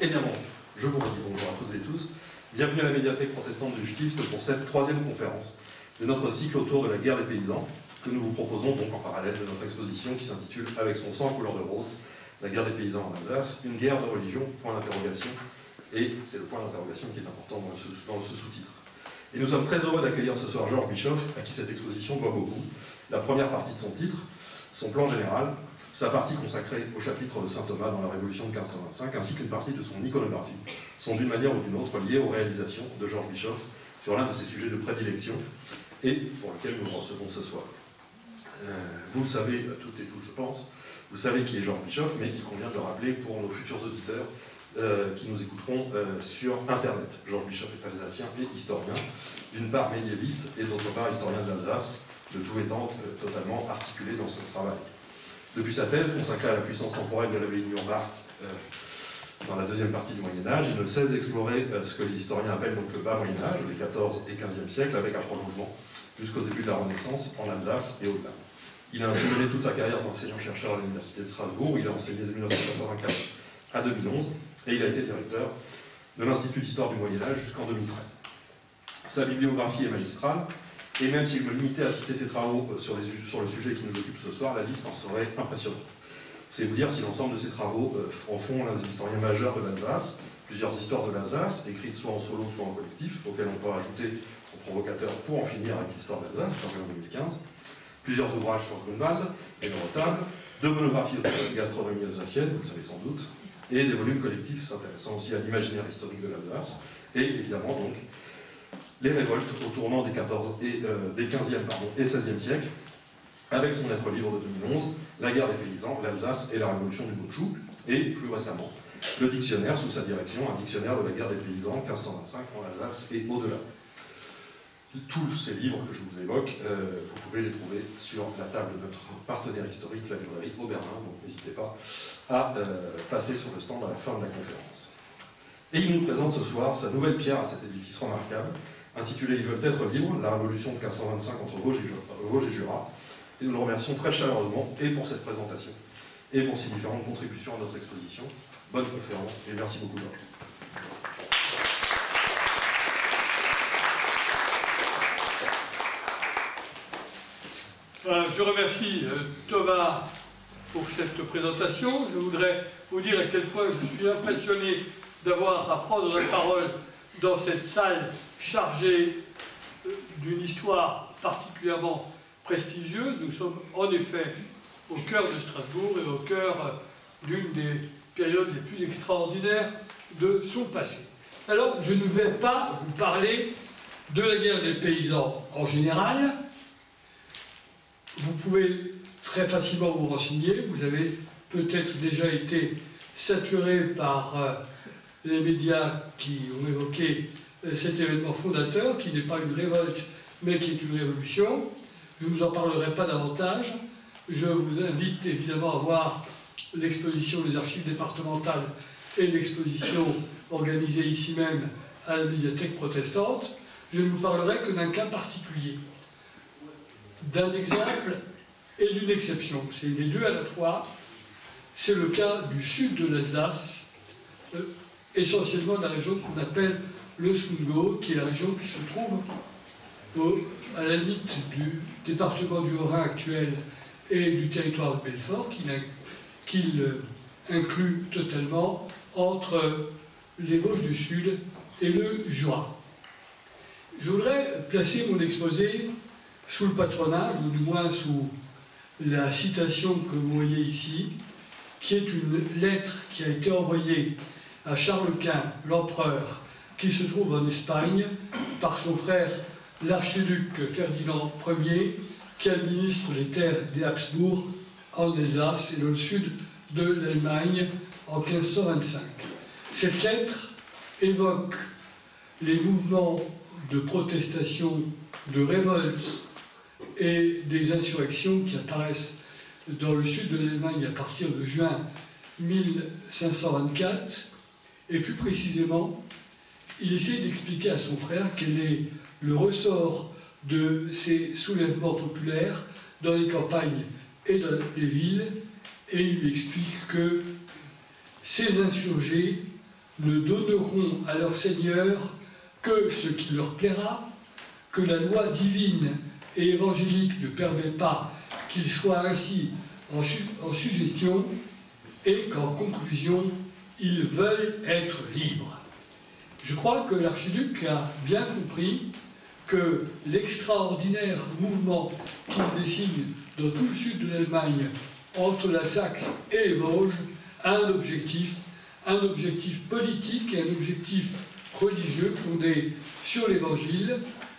Eh bien bon, je vous redis bonjour à toutes et tous. Bienvenue à la médiathèque protestante du Stift pour cette troisième conférence de notre cycle autour de la guerre des paysans, que nous vous proposons donc en parallèle de notre exposition qui s'intitule « Avec son sang couleur de rose, la guerre des paysans en Alsace, une guerre de religion, point d'interrogation ». Et c'est le point d'interrogation qui est important dans ce sous-titre. Et nous sommes très heureux d'accueillir ce soir Georges Bischoff, à qui cette exposition doit beaucoup. La première partie de son titre, son plan général, sa partie consacrée au chapitre de saint Thomas dans la Révolution de 1525, ainsi qu'une partie de son iconographie, sont d'une manière ou d'une autre liées aux réalisations de Georges Bischoff sur l'un de ses sujets de prédilection, et pour lequel nous le recevons ce soir. Vous le savez toutes et tous, je pense, vous savez qui est Georges Bischoff, mais il convient de le rappeler pour nos futurs auditeurs qui nous écouteront sur Internet. Georges Bischoff est alsacien et historien, d'une part médiéviste et d'autre part historien de l'Alsace, de tout étant totalement articulé dans son travail. Depuis sa thèse consacrée à la puissance temporelle de l'abbaye de Nuremberg dans la deuxième partie du Moyen-Âge, il ne cesse d'explorer ce que les historiens appellent donc le bas Moyen-Âge, les 14 et 15e siècles, avec un prolongement jusqu'au début de la Renaissance en Alsace et au-delà. Il a ainsi mené toute sa carrière d'enseignant-chercheur à l'Université de Strasbourg, il a enseigné de 1984 à 2011, et il a été directeur de l'Institut d'histoire du Moyen-Âge jusqu'en 2013. Sa bibliographie est magistrale, et même s'il me limitait à citer ses travaux sur le sujet qui nous occupe ce soir, la liste en serait impressionnante. C'est vous dire si l'ensemble de ces travaux en font l'un des historiens majeurs de l'Alsace, plusieurs histoires de l'Alsace, écrites soit en solo, soit en collectif, auxquelles on peut rajouter son provocateur pour en finir avec l'histoire de l'Alsace, paru en 2015, plusieurs ouvrages sur Grunwald et le Rotable, deux monographies autour de la gastronomie alsacienne, vous le savez sans doute, et des volumes collectifs s'intéressant aussi à l'imaginaire historique de l'Alsace, et évidemment donc les révoltes au tournant des 15e et 16e siècles, avec son lettre libre de 2011, la guerre des paysans, l'Alsace et la révolution du Boutchou, et plus récemment, le dictionnaire sous sa direction, un dictionnaire de la guerre des paysans, 1525 en Alsace et au-delà. Tous ces livres que je vous évoque, vous pouvez les trouver sur la table de notre partenaire historique, la librairie Oberlin, donc n'hésitez pas à passer sur le stand à la fin de la conférence. Et il nous présente ce soir sa nouvelle pierre à cet édifice remarquable, intitulée « Ils veulent être libres, la révolution de 1525 entre Vosges et Jura ». Et nous le remercions très chaleureusement, et pour cette présentation, et pour ses différentes contributions à notre exposition. Bonne conférence, et merci beaucoup Georges. Voilà, je remercie Thomas pour cette présentation. Je voudrais vous dire à quel point je suis impressionné d'avoir à prendre la parole dans cette salle chargée d'une histoire particulièrement prestigieuse. Nous sommes en effet au cœur de Strasbourg et au cœur d'une des périodes les plus extraordinaires de son passé. Alors, je ne vais pas vous parler de la guerre des paysans en général. Vous pouvez très facilement vous renseigner. Vous avez peut-être déjà été saturé par les médias qui ont évoqué cet événement fondateur, qui n'est pas une révolte, mais qui est une révolution. Je ne vous en parlerai pas davantage. Je vous invite évidemment à voir l'exposition des archives départementales et l'exposition organisée ici même à la médiathèque protestante. Je ne vous parlerai que d'un cas particulier, d'un exemple et d'une exception. C'est les deux à la fois. C'est le cas du sud de l'Alsace, essentiellement de la région qu'on appelle le Sundgau, qui est la région qui se trouve à la limite du département du Haut-Rhin actuel et du territoire de Belfort, qu'il inclut totalement entre les Vosges du Sud et le Jura. Je voudrais placer mon exposé sous le patronage, ou du moins sous la citation que vous voyez ici, qui est une lettre qui a été envoyée à Charles Quint, l'empereur, qui se trouve en Espagne, par son frère l'archiduc Ferdinand Ier, qui administre les terres des Habsbourg en Alsace et dans le sud de l'Allemagne en 1525. Cette lettre évoque les mouvements de protestation, de révolte et des insurrections qui apparaissent dans le sud de l'Allemagne à partir de juin 1524, et plus précisément, il essaie d'expliquer à son frère quel est le ressort de ces soulèvements populaires dans les campagnes et dans les villes, et il lui explique que ces insurgés ne donneront à leur Seigneur que ce qui leur plaira, que la loi divine et évangélique ne permet pas qu'ils soient ainsi en suggestion, et qu'en conclusion, ils veulent être libres. Je crois que l'archiduc a bien compris que l'extraordinaire mouvement qui se dessine dans tout le sud de l'Allemagne, entre la Saxe et les Vosges, a un objectif politique et un objectif religieux fondé sur l'Évangile,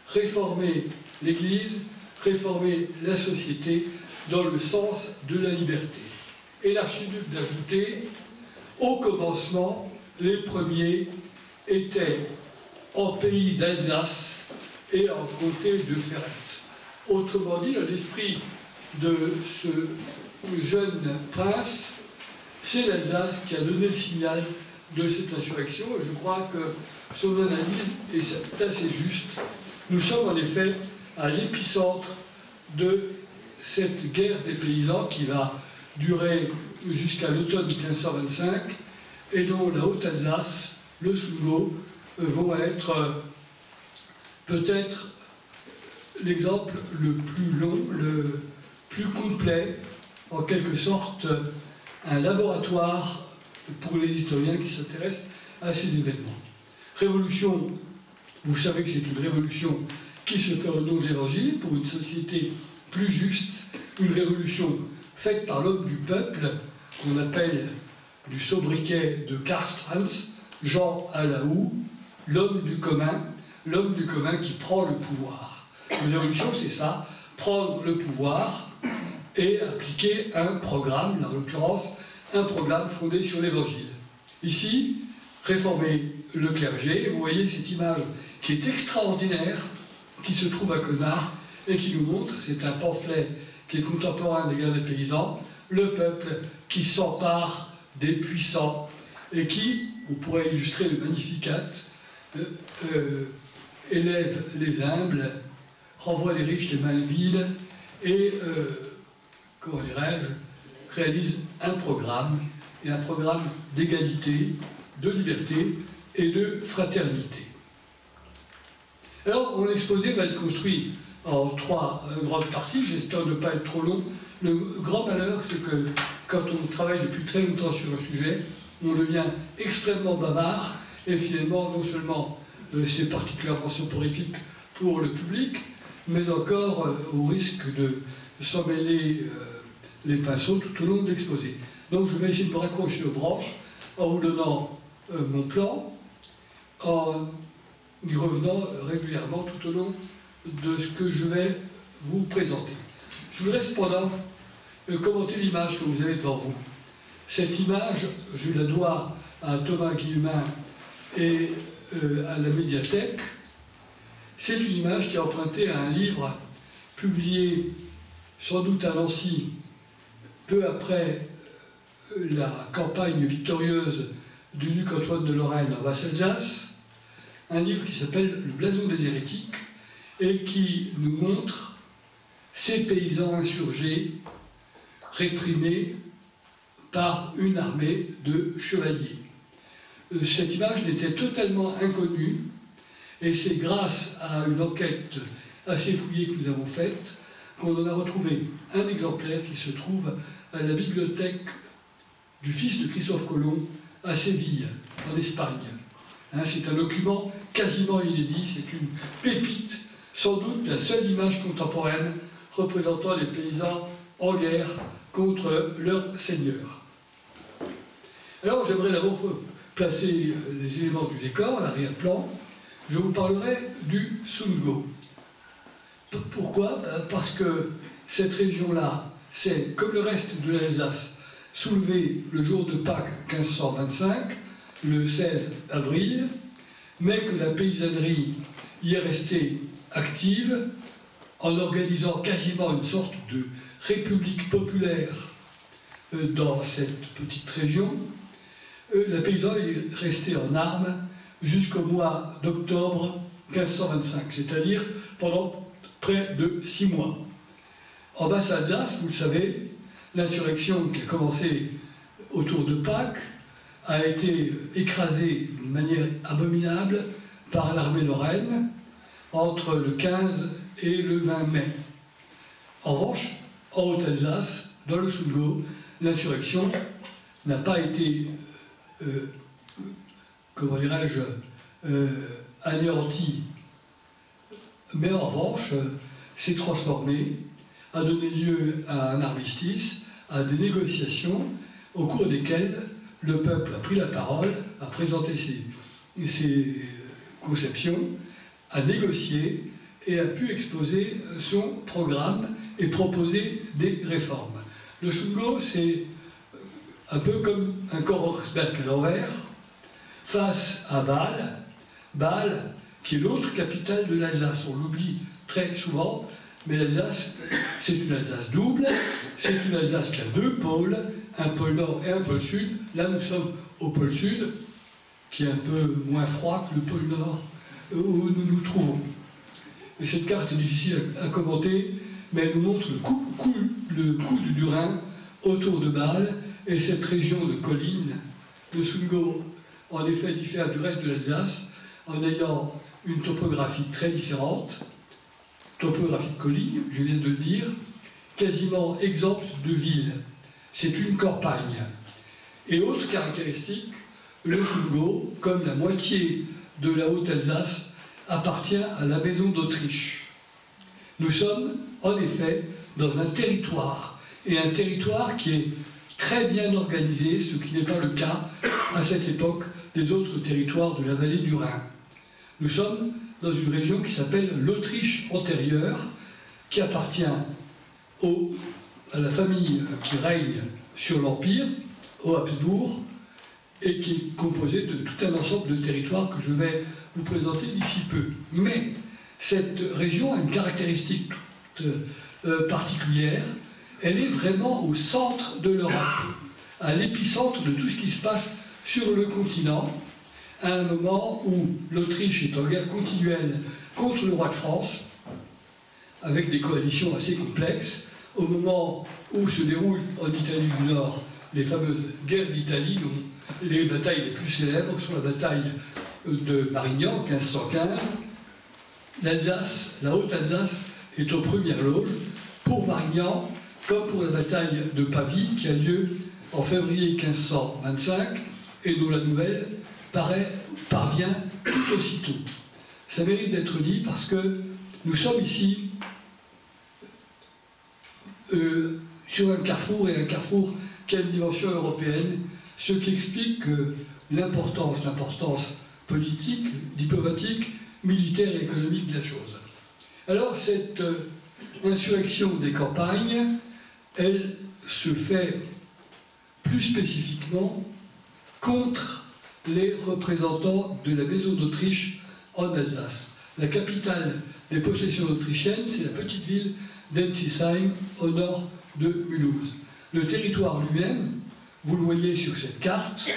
réformer l'Église, réformer la société dans le sens de la liberté. Et l'archiduc d'ajouter, au commencement, les premiers étaient en pays d'Alsace et en comté de Ferenc. Autrement dit, dans l'esprit de ce jeune prince, c'est l'Alsace qui a donné le signal de cette insurrection, et je crois que son analyse est assez juste. Nous sommes en effet à l'épicentre de cette guerre des paysans qui va durer jusqu'à l'automne 1525 et dont la Haute-Alsace, le Sundgau, vont être peut-être l'exemple le plus long, le plus complet, en quelque sorte un laboratoire pour les historiens qui s'intéressent à ces événements. Révolution, vous savez que c'est une révolution qui se fait au nom de l'Évangile pour une société plus juste, une révolution faite par l'homme du peuple, qu'on appelle du sobriquet de Karl Strauss, Jean à la houe, l'homme du commun qui prend le pouvoir. Une révolution, c'est ça, prendre le pouvoir et appliquer un programme, en l'occurrence, un programme fondé sur l'Évangile. Ici, réformer le clergé, vous voyez cette image qui est extraordinaire, qui se trouve à Colmar, et qui nous montre, c'est un pamphlet qui est contemporain des guerres des paysans, le peuple qui s'empare des puissants et qui, on pourrait illustrer le Magnificat, élève les humbles, renvoie les riches les mains vides et, comment dirais-je, réalise un programme, et un programme d'égalité, de liberté et de fraternité. Alors, mon exposé va être construit en trois grandes parties, j'espère ne pas être trop long. Le grand malheur, c'est que quand on travaille depuis très longtemps sur un sujet, on devient extrêmement bavard, et finalement, non seulement c'est particulièrement soporifique pour le public, mais encore au risque de s'en mêler les pinceaux tout au long de l'exposé. Donc je vais essayer de me raccrocher aux branches en vous donnant mon plan, en y revenant régulièrement tout au long de ce que je vais vous présenter. Je voudrais cependant commenter l'image que vous avez devant vous. Cette image, je la dois à Thomas Guillemin et à la médiathèque. C'est une image qui est empruntée à un livre publié sans doute à Nancy peu après la campagne victorieuse du duc Antoine de Lorraine en Basse-Alsace, un livre qui s'appelle Le blason des hérétiques et qui nous montre ces paysans insurgés réprimés par une armée de chevaliers. Cette image n'était totalement inconnue et c'est grâce à une enquête assez fouillée que nous avons faite qu'on en a retrouvé un exemplaire qui se trouve à la bibliothèque du fils de Christophe Colomb à Séville, en Espagne. C'est un document quasiment inédit, c'est une pépite, sans doute la seule image contemporaine représentant les paysans en guerre contre leur seigneur. Alors j'aimerais d'abord placer les éléments du décor, l'arrière-plan. Je vous parlerai du Sundgau. Pourquoi? Parce que cette région-là, c'est, comme le reste de l'Alsace, soulevé le jour de Pâques 1525, le 16 avril, mais que la paysannerie y est restée active en organisant quasiment une sorte de république populaire dans cette petite région. La paysannerie est restée en armes jusqu'au mois d'octobre 1525, c'est-à-dire pendant près de 6 mois. En Basse-Alsace, vous le savez, l'insurrection qui a commencé autour de Pâques a été écrasé d'une manière abominable par l'armée lorraine entre le 15 et le 20 mai. En revanche, en Haute-Alsace, dans le Sundgau, l'insurrection n'a pas été, comment dirais-je, anéantie, mais en revanche, s'est transformée, a donné lieu à un armistice, à des négociations au cours desquelles le peuple a pris la parole, a présenté ses conceptions, a négocié et a pu exposer son programme et proposer des réformes. Le Sundgau, c'est un peu comme un Königsberg à l'envers, face à Bâle, Bâle qui est l'autre capitale de l'Alsace. On l'oublie très souvent, mais l'Alsace, c'est une Alsace double, c'est une Alsace qui a deux pôles, un pôle nord et un pôle sud. Là, nous sommes au pôle sud, qui est un peu moins froid que le pôle nord où nous nous trouvons. Et cette carte est difficile à commenter, mais elle nous montre le cou du Rhin autour de Bâle et cette région de collines. Le Sundgau, en effet, diffère du reste de l'Alsace en ayant une topographie très différente, topographie de collines, je viens de le dire, quasiment exempte de villes. C'est une campagne. Et autre caractéristique, le Sundgau, comme la moitié de la Haute-Alsace, appartient à la Maison d'Autriche. Nous sommes, en effet, dans un territoire, et un territoire qui est très bien organisé, ce qui n'est pas le cas à cette époque des autres territoires de la vallée du Rhin. Nous sommes dans une région qui s'appelle l'Autriche antérieure, qui appartient à la famille qui règne sur l'Empire, aux Habsbourg, et qui est composée de tout un ensemble de territoires que je vais vous présenter d'ici peu. Mais cette région a une caractéristique toute particulière. Elle est vraiment au centre de l'Europe, à l'épicentre de tout ce qui se passe sur le continent, à un moment où l'Autriche est en guerre continuelle contre le roi de France, avec des coalitions assez complexes, au moment où se déroulent en Italie du Nord les fameuses guerres d'Italie, dont les batailles les plus célèbres sont la bataille de Marignan, 1515. L'Alsace, la Haute-Alsace, est aux premières loges pour Marignan, comme pour la bataille de Pavie, qui a lieu en février 1525, et dont la nouvelle parvient tout aussitôt. Ça mérite d'être dit parce que nous sommes ici sur un carrefour, et un carrefour qui a une dimension européenne, ce qui explique que l'importance politique, diplomatique, militaire et économique de la chose. Alors cette insurrection des campagnes, elle se fait plus spécifiquement contre les représentants de la Maison d'Autriche en Alsace. La capitale des possessions autrichiennes, c'est la petite ville d'Ensisheim, au nord de Mulhouse. Le territoire lui-même, vous le voyez sur cette carte,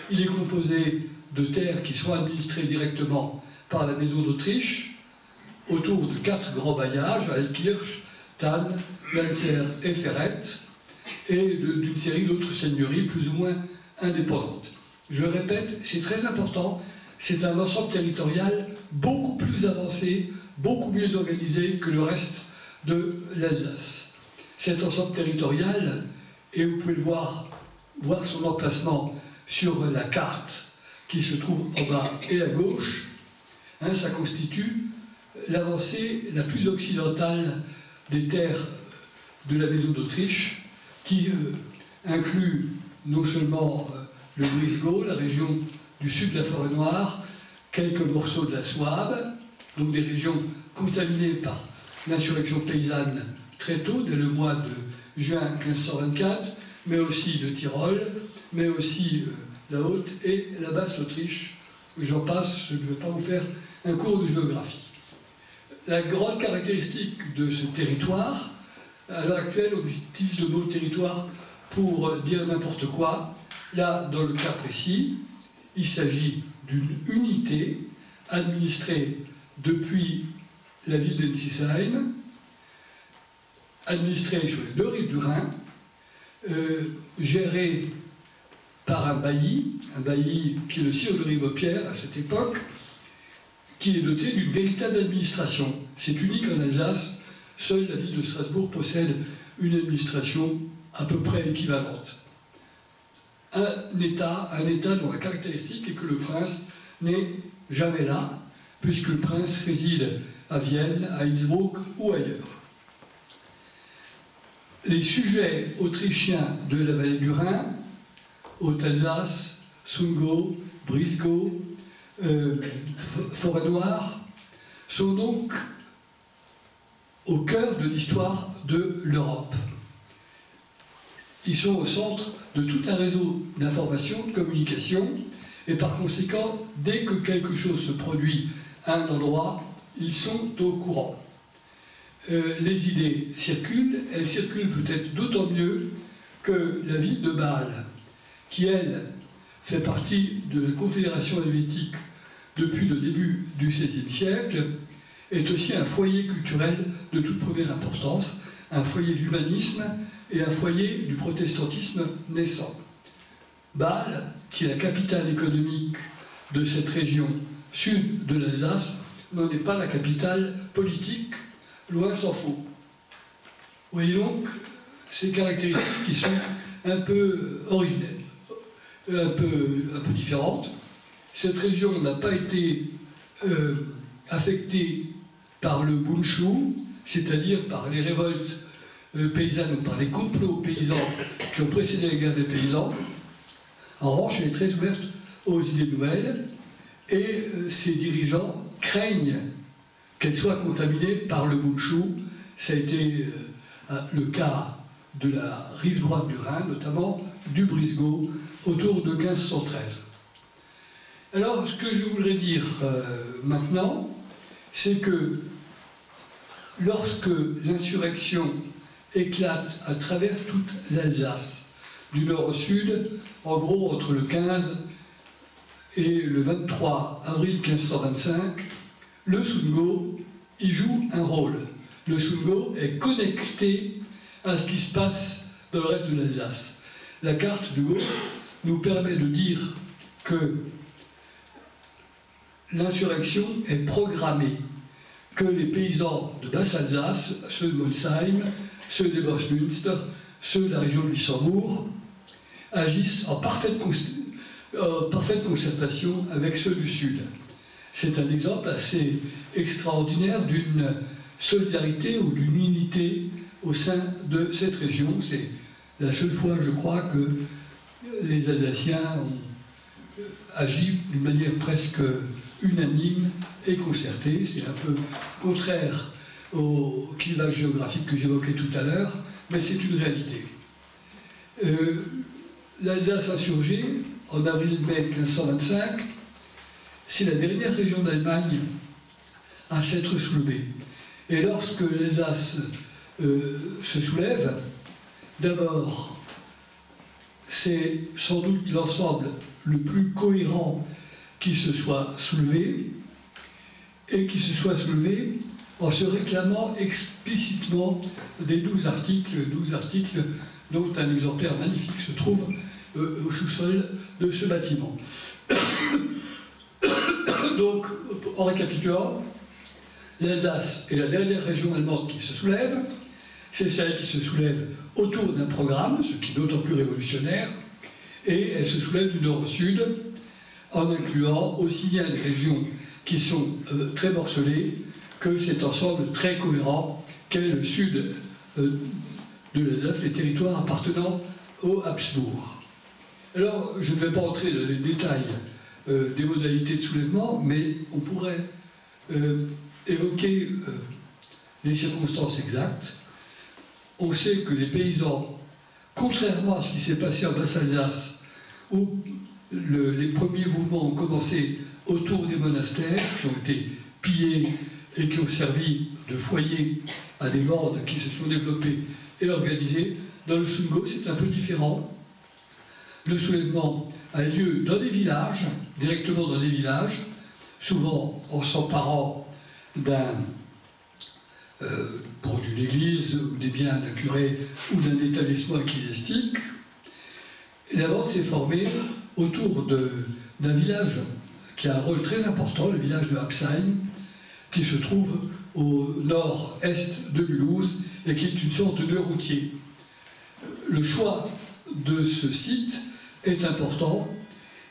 il est composé de terres qui sont administrées directement par la Maison d'Autriche, autour de 4 grands bailliages, Altkirch, Thann, Lanzer et Ferret, et d'une série d'autres seigneuries plus ou moins indépendantes. Je le répète, c'est très important, c'est un ensemble territorial beaucoup plus avancé, beaucoup mieux organisé que le reste de l'Alsace. Cet ensemble territorial, et vous pouvez le voir son emplacement sur la carte qui se trouve en bas et à gauche, hein, ça constitue l'avancée la plus occidentale des terres de la Maison d'Autriche, qui inclut non seulement le Brisgau, la région du sud de la Forêt-Noire, quelques morceaux de la Souabe, donc des régions contaminées par l'insurrection paysanne très tôt, dès le mois de juin 1524, mais aussi le Tyrol, mais aussi la Haute et la Basse Autriche. J'en passe, je ne vais pas vous faire un cours de géographie. La grande caractéristique de ce territoire, à l'heure actuelle, on utilise le mot territoire pour dire n'importe quoi. Là, dans le cas précis, il s'agit d'une unité administrée depuis la ville d'Ensisheim, administrée sur les deux rives du Rhin, gérée par un bailli qui est le sire de Ribeaupierre à cette époque, qui est doté d'une véritable administration. C'est unique en Alsace, seule la ville de Strasbourg possède une administration à peu près équivalente. Un État dont la caractéristique est que le prince n'est jamais là, puisque le prince réside à Vienne, à Innsbruck ou ailleurs. Les sujets autrichiens de la vallée du Rhin, Haute-Alsace, Sundgau, Brisgau, Forêt-Noire, sont donc au cœur de l'histoire de l'Europe. Ils sont au centre de tout un réseau d'information, de communication, et par conséquent, dès que quelque chose se produit à un endroit, ils sont au courant. Les idées circulent, elles circulent peut-être d'autant mieux que la ville de Bâle, qui elle fait partie de la Confédération helvétique depuis le début du XVIe siècle, est aussi un foyer culturel de toute première importance, un foyer d'humanisme et un foyer du protestantisme naissant. Bâle, qui est la capitale économique de cette région sud de l'Alsace, n'en est pas la capitale politique, loin s'en faut. Vous voyez donc ces caractéristiques qui sont un peu originelles, un peu différentes. Cette région n'a pas été affectée par le Bundschuh, c'est-à-dire par les révoltes paysannes ou par les complots paysans qui ont précédé la guerre des paysans. En revanche, elle est très ouverte aux idées nouvelles et ses dirigeants craignent qu'elle soit contaminée par le Bundschuh. Ça a été le cas de la rive droite du Rhin, notamment du Brisgau, autour de 1513. Alors, ce que je voudrais dire maintenant, c'est que lorsque l'insurrection éclate à travers toute l'Alsace, du nord au sud, en gros entre le 15 et le 23 avril 1525, le Sundgau y joue un rôle. Le Sundgau est connecté à ce qui se passe dans le reste de l'Alsace. La carte de gauche nous permet de dire que l'insurrection est programmée, que les paysans de Basse-Alsace, ceux de Molsheim, ceux de Borchmünster, ceux de la région de Luxembourg, agissent en parfaite concertation avec ceux du Sud. C'est un exemple assez extraordinaire d'une solidarité ou d'une unité au sein de cette région. C'est la seule fois, je crois, que les Alsaciens ont agi d'une manière presque unanime et concertée. C'est un peu contraire au clivage géographique que j'évoquais tout à l'heure, mais c'est une réalité. L'Alsace insurgée, en avril-mai 1525, c'est la dernière région d'Allemagne à s'être soulevée. Et lorsque l'Alsace se soulève, d'abord, c'est sans doute l'ensemble le plus cohérent qui se soit soulevé, et qui se soit soulevé en se réclamant explicitement des 12 articles dont un exemplaire magnifique se trouve au sous-sol de ce bâtiment. Donc, en récapitulant, l'Alsace est la dernière région allemande qui se soulève, c'est celle qui se soulève autour d'un programme, ce qui est d'autant plus révolutionnaire, et elle se soulève du nord au sud, en incluant aussi bien les régions qui sont très morcelées que cet ensemble très cohérent qu'est le sud de l'Alsace, les territoires appartenant aux Habsbourg. Alors, je ne vais pas entrer dans les détails des modalités de soulèvement, mais on pourrait évoquer les circonstances exactes. On sait que les paysans, contrairement à ce qui s'est passé en Basse-Alsace, où les premiers mouvements ont commencé autour des monastères, qui ont été pillés et qui ont servi de foyer à des hordes qui se sont développées et organisées, dans le Sundgau, c'est un peu différent. Le soulèvement a lieu dans des villages, directement dans des villages, souvent en s'emparant d'une église, ou des biens d'un curé, ou d'un établissement ecclésiastique. la bande s'est formée autour d'un village qui a un rôle très important, le village de Absheim, qui se trouve au nord-est de Mulhouse et qui est une sorte de nœud routier. Le choix de ce site est important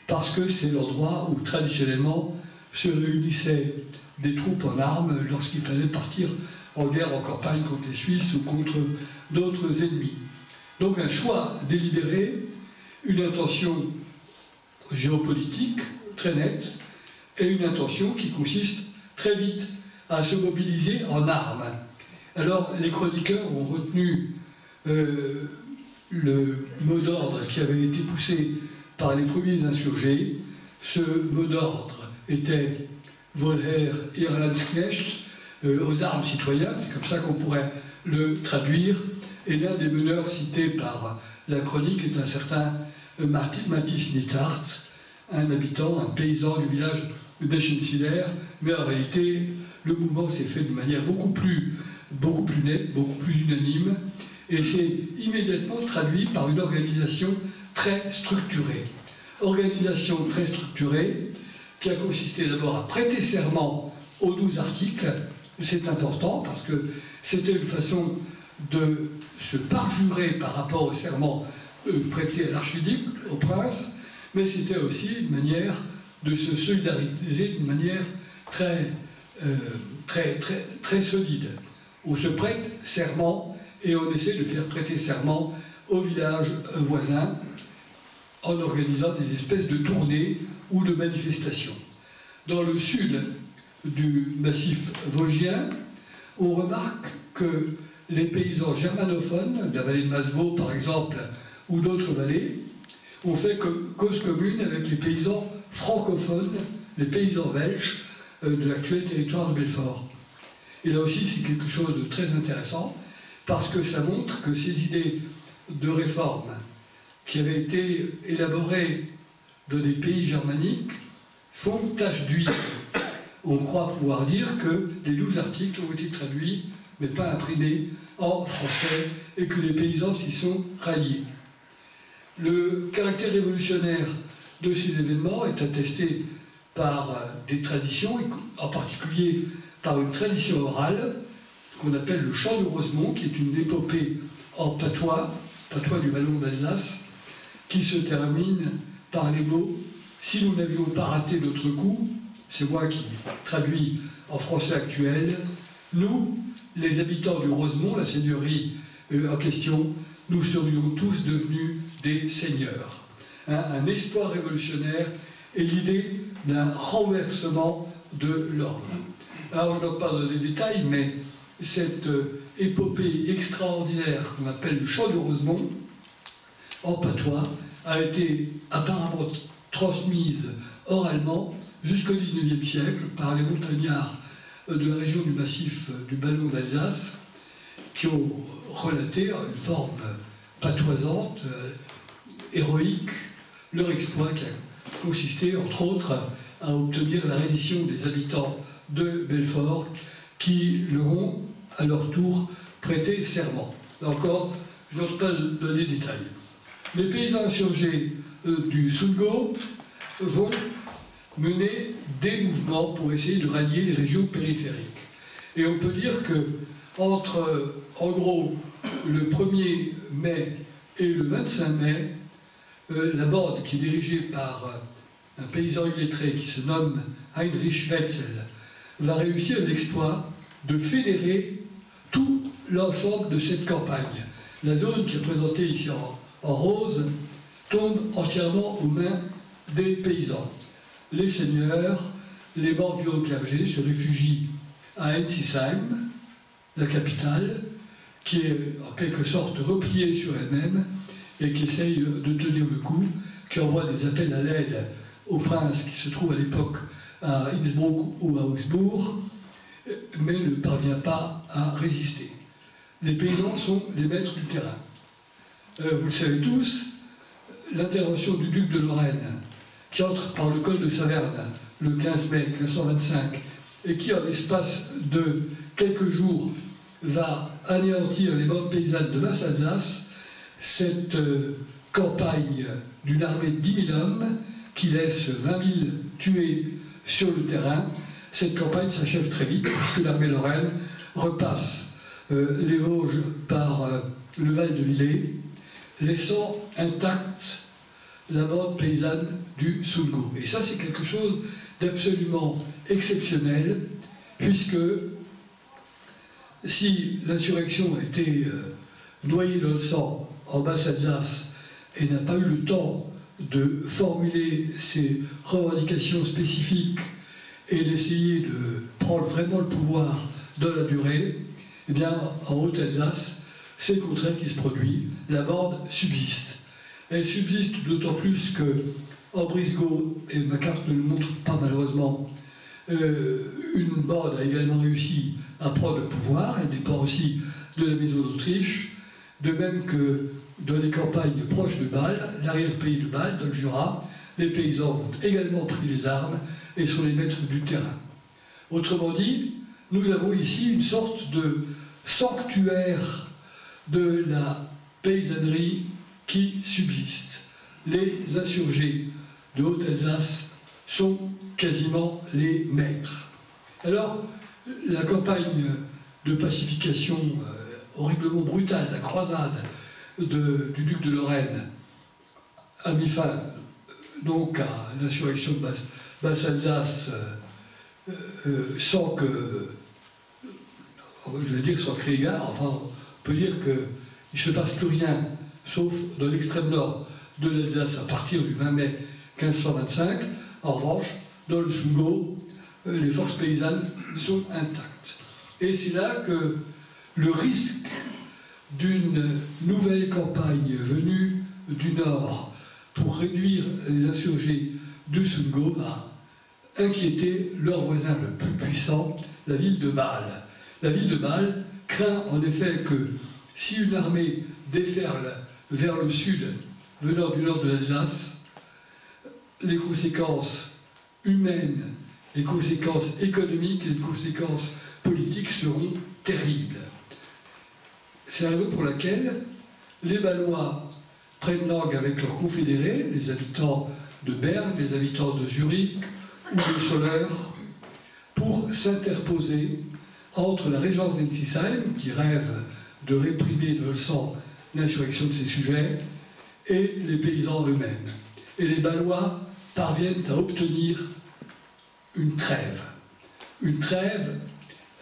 parce que c'est l'endroit où traditionnellement se réunissaient des troupes en armes lorsqu'il fallait partir en guerre en campagne contre les Suisses ou contre d'autres ennemis. Donc un choix délibéré, une intention géopolitique très nette et une intention qui consiste très vite à se mobiliser en armes. Alors les chroniqueurs ont retenu le mot d'ordre qui avait été poussé par les premiers insurgés. Ce mot d'ordre était « Volher Irlandsknecht », aux armes citoyens, c'est comme ça qu'on pourrait le traduire. Et l'un des meneurs cités par la chronique est un certain Mathis Nitzart, un habitant, un paysan du village d'Eschensider, mais en réalité, le mouvement s'est fait de manière beaucoup plus nette, beaucoup plus unanime, et c'est immédiatement traduit par une organisation très structurée. Organisation très structurée qui a consisté d'abord à prêter serment aux 12 articles. C'est important parce que c'était une façon de se parjurer par rapport au serment prêté à l'archiduc, au prince, mais c'était aussi une manière de se solidariser d'une manière très solide. On se prête serment et on essaie de faire prêter serment aux villages voisins en organisant des espèces de tournées ou de manifestations. Dans le sud du massif vosgien, on remarque que les paysans germanophones, de la vallée de Masevaux par exemple, ou d'autres vallées, ont fait cause commune avec les paysans francophones, les paysans belges de l'actuel territoire de Belfort. Et là aussi, c'est quelque chose de très intéressant, parce que ça montre que ces idées de réforme qui avaient été élaborées dans des pays germaniques font tache d'huile. On croit pouvoir dire que les 12 articles ont été traduits, mais pas imprimés, en français, et que les paysans s'y sont ralliés. Le caractère révolutionnaire de ces événements est attesté par des traditions, en particulier par une tradition orale, qu'on appelle le chant de Rosemont, qui est une épopée en patois du Vallon d'Alsace, qui se termine par les mots « Si nous n'avions pas raté notre coup », c'est moi qui traduis en français actuel, nous, les habitants du Rosemont, la seigneurie en question, nous serions tous devenus des seigneurs. Un espoir révolutionnaire et l'idée d'un renversement de l'ordre. Alors, je n'en parle dans les détails, mais cette épopée extraordinaire qu'on appelle le chant de Rosemont, en patois, a été apparemment transmise oralement jusqu'au XIXe siècle par les montagnards de la région du massif du Ballon d'Alsace, qui ont relaté en une forme patoisante, héroïque, leur exploit qui a consisté, entre autres, à obtenir la reddition des habitants de Belfort qui leur ont, à leur tour, prêté serment. Là encore, je ne vais pas donner des détails. Les paysans insurgés du Sulgau vont mener des mouvements pour essayer de rallier les régions périphériques. Et on peut dire que entre, en gros, le 1er mai et le 25 mai, la bande qui est dirigée par un paysan illettré qui se nomme Heinrich Wetzel va réussir l'exploit de fédérer tout l'ensemble de cette campagne. La zone qui est représentée ici en rose tombe entièrement aux mains des paysans. Les seigneurs, les membres du haut clergé se réfugient à Ensisheim, la capitale, qui est en quelque sorte repliée sur elle-même et qui essaye de tenir le coup, qui envoie des appels à l'aide au prince qui se trouve à l'époque à Innsbruck ou à Augsbourg, mais ne parvient pas à résister. Les paysans sont les maîtres du terrain. Vous le savez tous, l'intervention du duc de Lorraine, qui entre par le col de Saverne le 15 mai 1525 et qui, en l'espace de quelques jours, va anéantir les bandes paysannes de Basse-Alsace, cette campagne d'une armée de 10 000 hommes qui laisse 20 000 tués sur le terrain. Cette campagne s'achève très vite puisque l'armée lorraine repasse les Vosges par le Val de Villers, laissant intacte la bande paysanne du Soulgo. Et ça, c'est quelque chose d'absolument exceptionnel, puisque si l'insurrection a été noyée dans le sang en Basse-Alsace et n'a pas eu le temps de formuler ses revendications spécifiques et d'essayer de prendre vraiment le pouvoir dans la durée, eh bien, en Haute-Alsace, c'est le contraire qui se produit. La bande subsiste. Elle subsiste d'autant plus que, en Brisgau, et ma carte ne le montre pas malheureusement, une bande a également réussi à prendre le pouvoir. Elle dépend aussi de la Maison d'Autriche, de même que dans les campagnes proches de Bâle, l'arrière-pays de Bâle, dans le Jura, les paysans ont également pris les armes et sont les maîtres du terrain. Autrement dit, nous avons ici une sorte de sanctuaire de la paysannerie qui subsiste. Les insurgés de Haute-Alsace sont quasiment les maîtres. Alors, la campagne de pacification horriblement brutale, la croisade du duc de Lorraine, a mis fin donc à l'insurrection de Basse-Alsace sans que, je vais dire sans crier gare, enfin, on peut dire qu'il ne se passe plus rien, sauf dans l'extrême nord de l'Alsace à partir du 20 mai 1525. En revanche, dans le Soulgo, les forces paysannes sont intactes. Et c'est là que le risque d'une nouvelle campagne venue du nord pour réduire les insurgés du Soulgo va inquiéter leur voisin le plus puissant, la ville de Bâle. La ville de Bâle craint en effet que si une armée déferle vers le sud, venant du nord de l'Alsace, les conséquences humaines, les conséquences économiques et les conséquences politiques seront terribles. C'est la raison pour laquelle les Bâlois prennent langue avec leurs confédérés, les habitants de Berne, les habitants de Zurich ou de Soleure, pour s'interposer entre la régence d'Ensisheim, qui rêve de réprimer de le sang l'insurrection de ses sujets, et les paysans eux-mêmes. Et les Bâlois parviennent à obtenir une trêve. Une trêve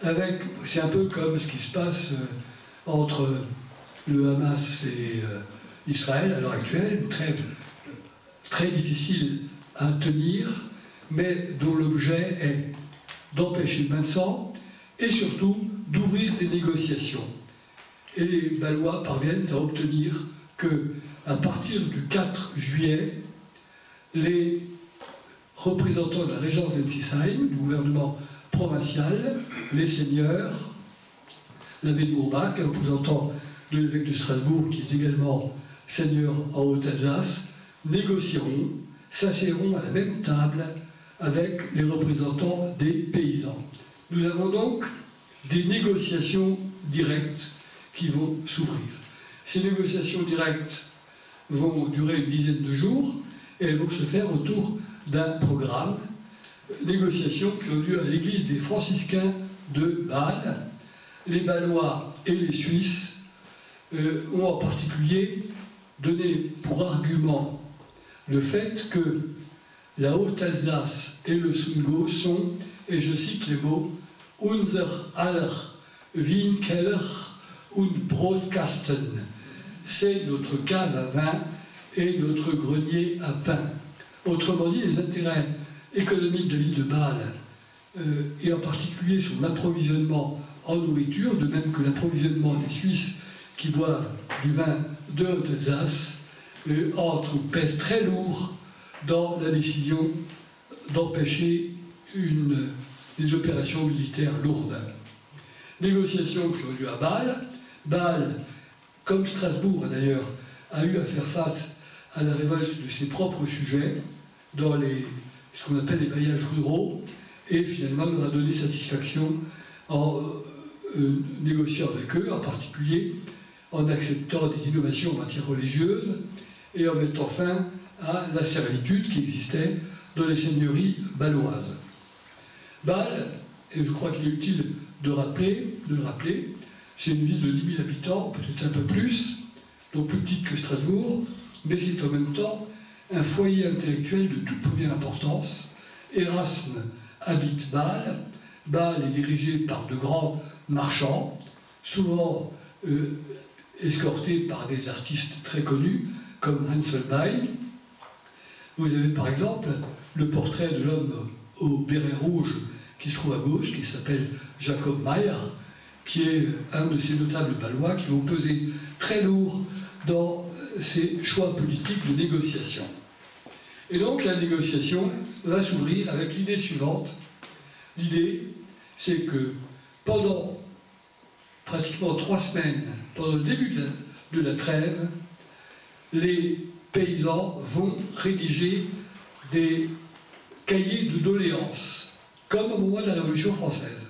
avec, c'est un peu comme ce qui se passe entre le Hamas et Israël à l'heure actuelle, une trêve très difficile à tenir, mais dont l'objet est d'empêcher le bain de sang et surtout d'ouvrir des négociations. Et les Bâlois parviennent à obtenir que, à partir du 4 juillet, les représentants de la régence d'Ensisheim, du gouvernement provincial, les seigneurs, l'abbé de Bourbach, représentant de l'évêque de Strasbourg, qui est également seigneur en Haute-Alsace, négocieront, s'assiederont à la même table avec les représentants des paysans. Nous avons donc des négociations directes qui vont s'ouvrir. Ces négociations directes vont durer une dizaine de jours et elles vont se faire autour d'un programme, négociations qui ont lieu à l'église des franciscains de Bâle. Les Bâlois et les Suisses ont en particulier donné pour argument le fait que la Haute-Alsace et le Soulgo sont, et je cite les mots, « unser aller Weinkeller und Brotkasten », c'est notre cave à vin et notre grenier à pain. Autrement dit, les intérêts économiques de l'île de Bâle, et en particulier son approvisionnement en nourriture, de même que l'approvisionnement des Suisses qui boivent du vin de Haute-Alsace, pèse très lourd dans la décision d'empêcher des opérations militaires lourdes. Négociations qui ont lieu à Bâle. Bâle, comme Strasbourg d'ailleurs, a eu à faire face à la révolte de ses propres sujets dans ce qu'on appelle les bailliages ruraux, et finalement leur a donné satisfaction en négociant avec eux, en particulier en acceptant des innovations en matière religieuse et en mettant fin à la servitude qui existait dans les seigneuries baloises. Bâle, et je crois qu'il est utile de le rappeler, c'est une ville de 10 000 habitants, peut-être un peu plus, donc plus petite que Strasbourg, mais c'est en même temps un foyer intellectuel de toute première importance. Erasme habite Bâle. Bâle est dirigé par de grands marchands, souvent escortés par des artistes très connus, comme Hans Holbein. Vous avez par exemple le portrait de l'homme au béret rouge qui se trouve à gauche, qui s'appelle Jacob Mayer, qui est un de ces notables balois qui vont peser très lourd dans ces choix politiques de négociation. Et donc la négociation va s'ouvrir avec l'idée suivante. L'idée, c'est que pendant pratiquement 3 semaines, pendant le début de la trêve, les paysans vont rédiger des cahiers de doléances, comme au moment de la Révolution française.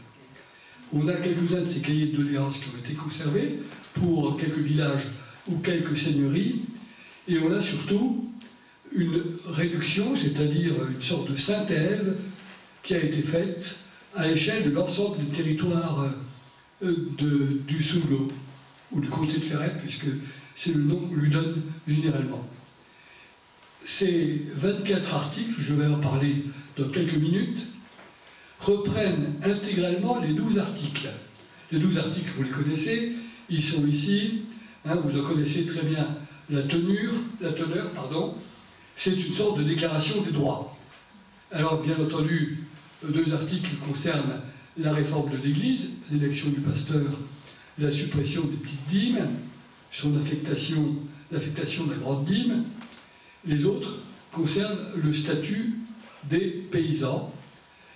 On a quelques-uns de ces cahiers de doléances qui ont été conservés pour quelques villages ou quelques seigneuries, et on a surtout une réduction, c'est-à-dire une sorte de synthèse qui a été faite à l'échelle de l'ensemble des territoires du Sundgau, ou du comté de Ferrette, puisque c'est le nom qu'on lui donne généralement. Ces 24 articles, je vais en parler dans quelques minutes, reprennent intégralement les 12 articles. Les 12 articles, vous les connaissez, ils sont ici, vous en connaissez très bien la teneur, c'est une sorte de déclaration des droits. Alors, bien entendu, 2 articles concernent la réforme de l'Église, l'élection du pasteur, la suppression des petites dîmes, son affectation de la grande dîme. Les autres concernent le statut des paysans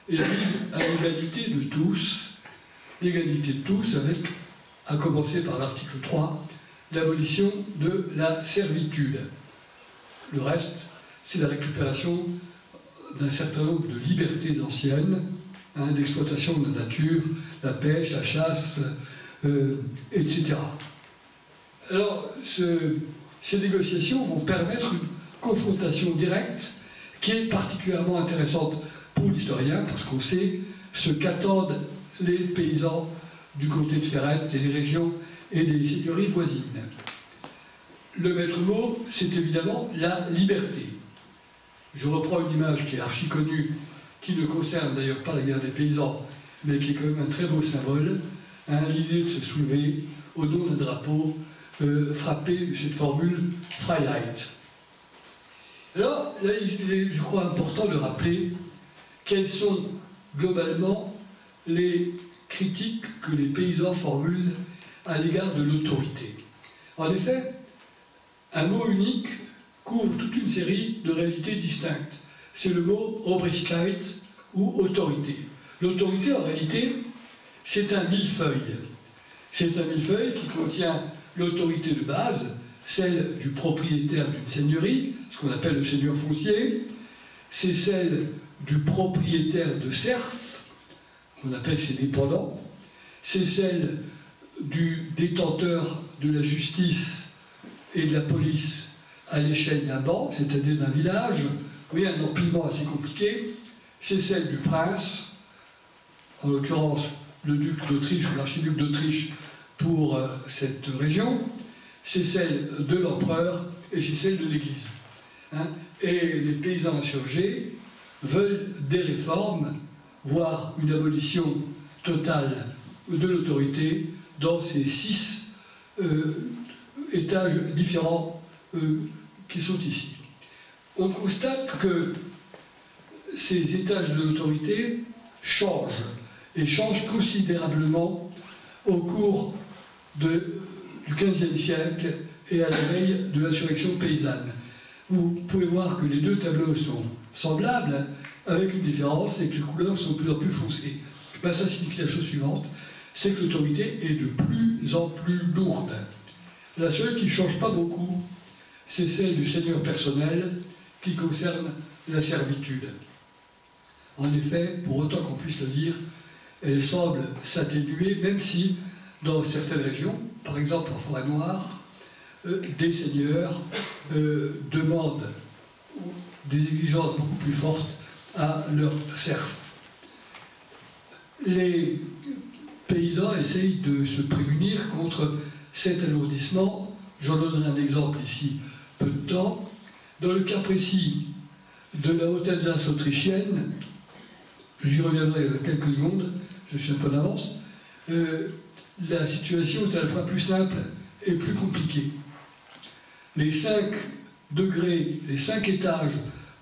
et visent à l'égalité de tous avec, à commencer par l'article 3, l'abolition de la servitude. Le reste, c'est la récupération d'un certain nombre de libertés anciennes, d'exploitation de la nature, la pêche, la chasse, etc. Alors, ces négociations vont permettre une confrontation directe qui est particulièrement intéressante pour l'historien, parce qu'on sait ce qu'attendent les paysans du comté de Ferrette et des régions et des seigneuries voisines. Le maître mot, c'est évidemment la liberté. Je reprends une image qui est archi connue, qui ne concerne d'ailleurs pas la guerre des paysans, mais qui est quand même un très beau symbole, l'idée de se soulever au nom d'un drapeau frappé de cette formule « Freiheit ». Alors, là, il est, je crois, important de rappeler quelles sont globalement les critiques que les paysans formulent à l'égard de l'autorité. En effet, un mot unique couvre toute une série de réalités distinctes. C'est le mot Obrigkeit ou autorité. L'autorité, en réalité, c'est un millefeuille. C'est un millefeuille qui contient l'autorité de base, celle du propriétaire d'une seigneurie, ce qu'on appelle le seigneur foncier, c'est celle du propriétaire de serfs, qu'on appelle ses dépendants, c'est celle du détenteur de la justice et de la police à l'échelle d'un banc, c'est-à-dire d'un village. Vous voyez, un empilement assez compliqué. C'est celle du prince, en l'occurrence le duc d'Autriche ou l'archiduc d'Autriche pour cette région. C'est celle de l'empereur et c'est celle de l'Église. Et les paysans insurgés veulent des réformes, voire une abolition totale de l'autorité dans ces 6 étages différents qui sont ici. On constate que ces étages de l'autorité changent, et changent considérablement au cours du XVe siècle et à la veille de l'insurrection paysanne. Vous pouvez voir que les 2 tableaux sont semblables, avec une différence, c'est que les couleurs sont de plus en plus foncées. Ça signifie la chose suivante, c'est que l'autorité est de plus en plus lourde. La seule qui ne change pas beaucoup, c'est celle du seigneur personnel qui concerne la servitude. En effet, pour autant qu'on puisse le dire, elle semble s'atténuer, même si, dans certaines régions, par exemple en Forêt-Noire, des seigneurs demandent des exigences beaucoup plus fortes à leurs serfs. Les paysans essayent de se prémunir contre cet alourdissement. J'en donnerai un exemple ici, peu de temps. Dans le cas précis de la Haute-Alsace autrichienne, j'y reviendrai dans quelques secondes, je suis un peu d'avance, la situation est à la fois plus simple et plus compliquée. Les 5 degrés, les 5 étages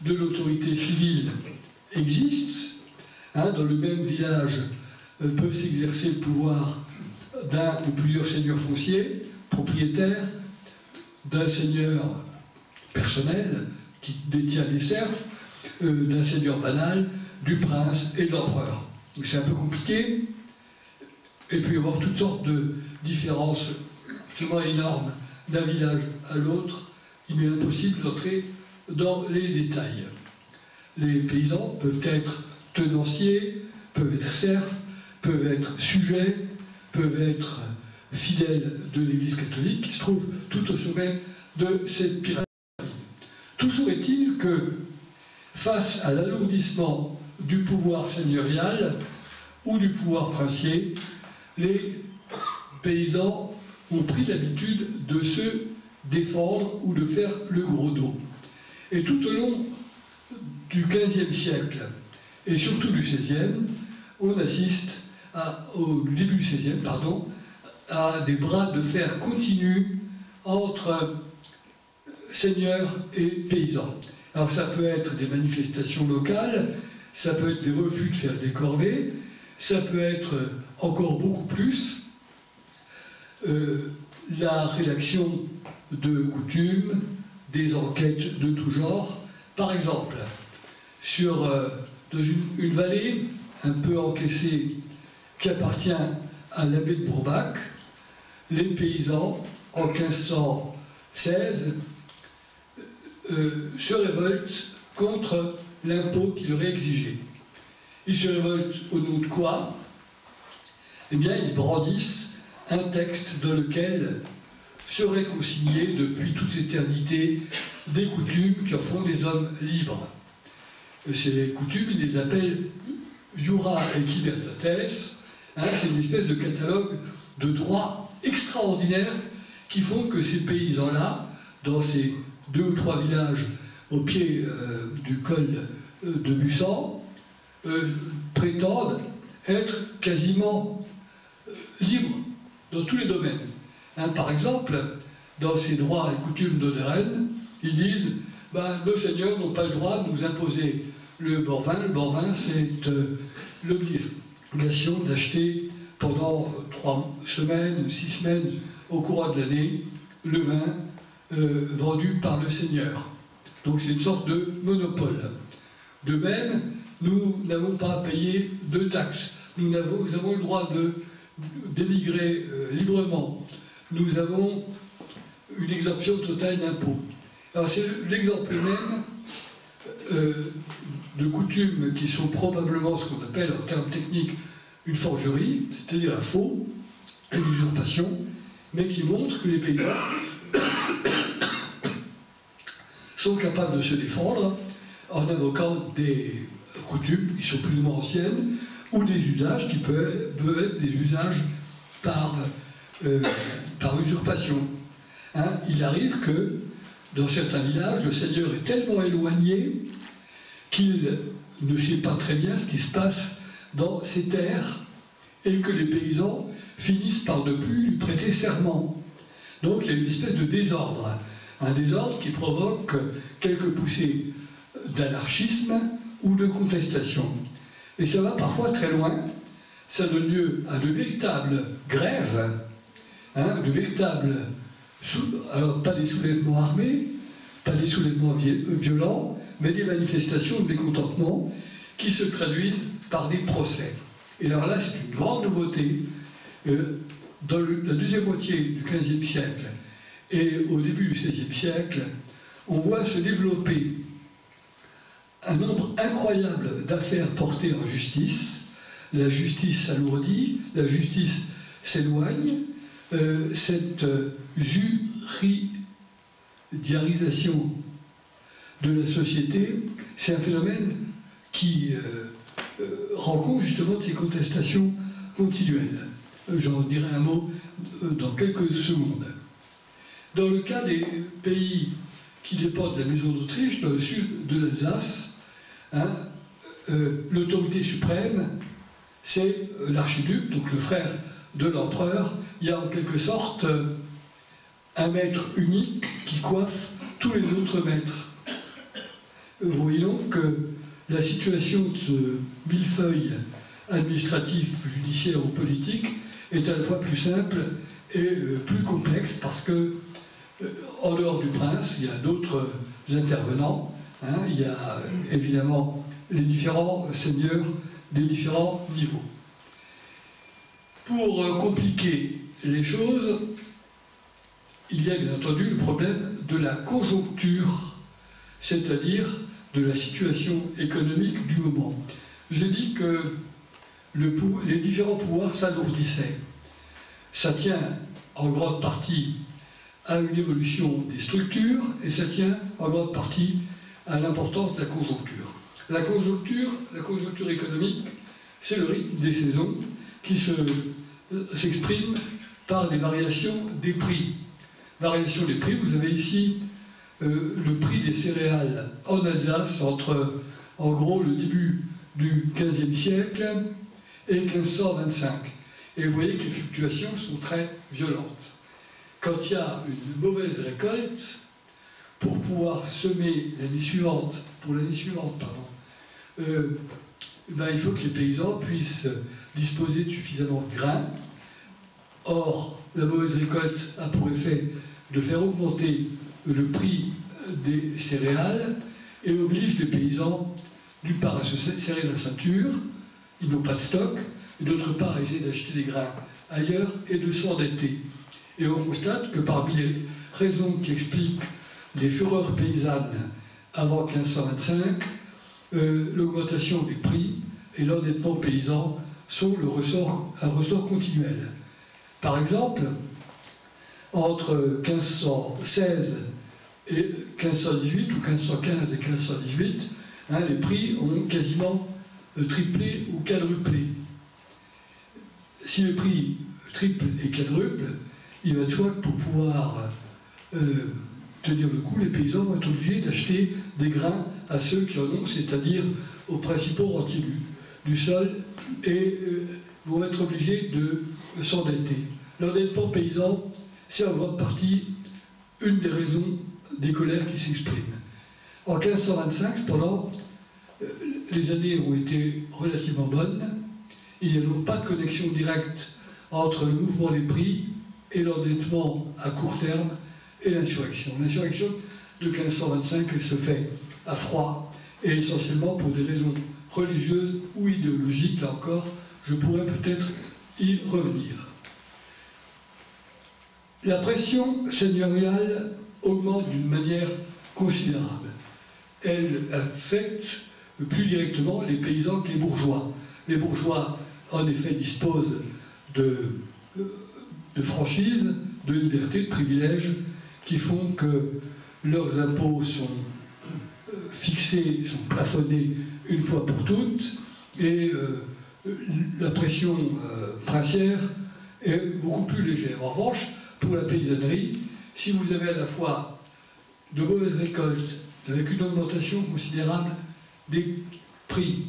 de l'autorité civile existent. Dans le même village peut s'exercer le pouvoir d'un ou plusieurs seigneurs fonciers, propriétaires, d'un seigneur personnel qui détient les serfs, d'un seigneur banal, du prince et de l'empereur. C'est un peu compliqué. Et puis il y avoir toutes sortes de différences absolument énormes d'un village à l'autre. Il m'est impossible d'entrer dans les détails. Les paysans peuvent être tenanciers, peuvent être serfs, peuvent être sujets, peuvent être fidèles de l'Église catholique, qui se trouve tout au sommet de cette pyramide. Toujours est-il que, face à l'alourdissement du pouvoir seigneurial ou du pouvoir princier, les paysans ont pris l'habitude de se défendre ou de faire le gros dos. Et tout au long du XVe siècle, et surtout du XVIe, on assiste, au début du XVIe, pardon, à des bras de fer continus entre seigneurs et paysans. Alors ça peut être des manifestations locales, ça peut être des refus de faire des corvées, ça peut être encore beaucoup plus la rédaction de coutumes, des enquêtes de tout genre. Par exemple, dans une vallée un peu encaissée qui appartient à l'abbé de Bourbach, les paysans, en 1516, se révoltent contre l'impôt qui leur est exigé. Ils se révoltent au nom de quoi? Eh bien, ils brandissent un texte dans lequel seraient consignées depuis toute éternité des coutumes qui en font des hommes libres. Ces coutumes, ils les appellent Jura et Libertates. C'est une espèce de catalogue de droits extraordinaires qui font que ces paysans-là, dans ces 2 ou 3 villages au pied du col de Bussan, prétendent être quasiment libres dans tous les domaines. Par exemple, dans ces droits et coutumes d'Oneren, ils disent nos seigneurs n'ont pas le droit de nous imposer le Borvin. Le Borvin, c'est l'obligation d'acheter pendant 3 semaines, 6 semaines au courant de l'année le vin vendu par le seigneur. Donc c'est une sorte de monopole. De même, nous n'avons pas à payer de taxes. Nous avons le droit d'émigrer librement. Nous avons une exemption totale d'impôts. Alors c'est l'exemple même de coutumes qui sont probablement ce qu'on appelle en termes techniques une forgerie, c'est-à-dire un faux, une usurpation, mais qui montre que les paysans sont capables de se défendre en invoquant des coutumes qui sont plus ou moins anciennes ou des usages qui peuvent être des usages par usurpation. Il arrive que dans certains villages, le seigneur est tellement éloigné qu'il ne sait pas très bien ce qui se passe dans ses terres et que les paysans finissent par ne plus lui prêter serment. Donc il y a une espèce de désordre, un désordre qui provoque quelques poussées d'anarchisme ou de contestation. Et ça va parfois très loin, ça donne lieu à de véritables grèves, de véritables, alors pas des soulèvements armés, pas des soulèvements violents, mais des manifestations de mécontentement qui se traduisent par des procès. Et alors là, c'est une grande nouveauté. Dans la deuxième moitié du XVe siècle et au début du XVIe siècle, on voit se développer un nombre incroyable d'affaires portées en justice. La justice s'alourdit, la justice s'éloigne. Cette juridiarisation de la société, c'est un phénomène qui rend compte justement de ces contestations continuelles. J'en dirai un mot dans quelques secondes. Dans le cas des pays qui dépendent de la Maison d'Autriche, dans le sud de l'Alsace, l'autorité suprême, c'est l'archiduc, donc le frère de l'empereur. Il y a en quelque sorte un maître unique qui coiffe tous les autres maîtres. Vous voyez donc que la situation de ce millefeuille administratif, judiciaire ou politique est à la fois plus simple et plus complexe parce que, en dehors du prince, il y a d'autres intervenants. Il y a évidemment les différents seigneurs des différents niveaux. Pour compliquer les choses, il y a bien entendu le problème de la conjoncture, c'est-à-dire de la situation économique du moment. J'ai dit que les différents pouvoirs s'alourdissaient. Ça tient en grande partie à une évolution des structures et ça tient en grande partie à l'importance de la conjoncture. La conjoncture économique, c'est le rythme des saisons qui s'exprime par des variations des prix. Variation des prix, vous avez ici le prix des céréales en Alsace entre, en gros, le début du XVe siècle et 1525. Et vous voyez que les fluctuations sont très violentes. Quand il y a une mauvaise récolte, pour pouvoir semer l'année suivante, il faut que les paysans puissent disposer de suffisamment de grains. Or, la mauvaise récolte a pour effet de faire augmenter le prix des céréales et oblige les paysans, d'une part, à se serrer la ceinture, ils n'ont pas de stock, et d'autre part, à essayer d'acheter des grains ailleurs et de s'endetter. Et on constate que parmi les raisons qui expliquent les fureurs paysannes avant 1525, l'augmentation des prix et l'endettement paysan sont un ressort continuel. Par exemple, entre 1516 et 1518, ou 1515 et 1518, les prix ont quasiment triplé ou quadruplé. Si les prix triplent et quadruplent, il va de soi que pour pouvoir tenir le coup, les paysans vont être obligés d'acheter des grains à ceux qui en ont, c'est-à-dire aux principaux rentiers du sol, et vont être obligés de s'endetter. L'endettement paysan, c'est en grande partie une des raisons des colères qui s'expriment. En 1525, cependant, les années ont été relativement bonnes. Il n'y a donc pas de connexion directe entre le mouvement des prix et l'endettement à court terme et l'insurrection. L'insurrection de 1525, elle se fait à froid et essentiellement pour des raisons religieuses ou idéologiques. Là encore, je pourrais peut-être y revenir. La pression seigneuriale augmente d'une manière considérable. Elle affecte plus directement les paysans que les bourgeois. Les bourgeois, en effet, disposent de franchises, de libertés, de privilèges qui font que leurs impôts sont fixés, sont plafonnés une fois pour toutes, et la pression princière est beaucoup plus légère. En revanche, pour la paysannerie, si vous avez à la fois de mauvaises récoltes avec une augmentation considérable des prix,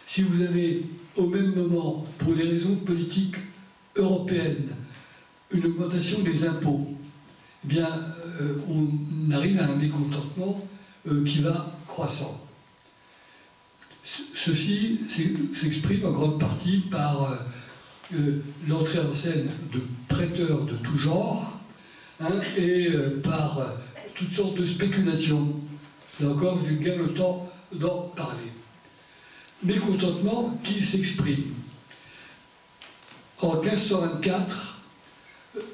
si vous avez au même moment, pour des raisons politiques européennes, une augmentation des impôts, eh bien, on arrive à un mécontentement qui va croissant. Ceci s'exprime en grande partie par l'entrée en scène de prêteurs de tout genre, et par toutes sortes de spéculations. Là encore, j'ai bien le temps d'en parler. Mécontentement qui s'exprime. En 1524,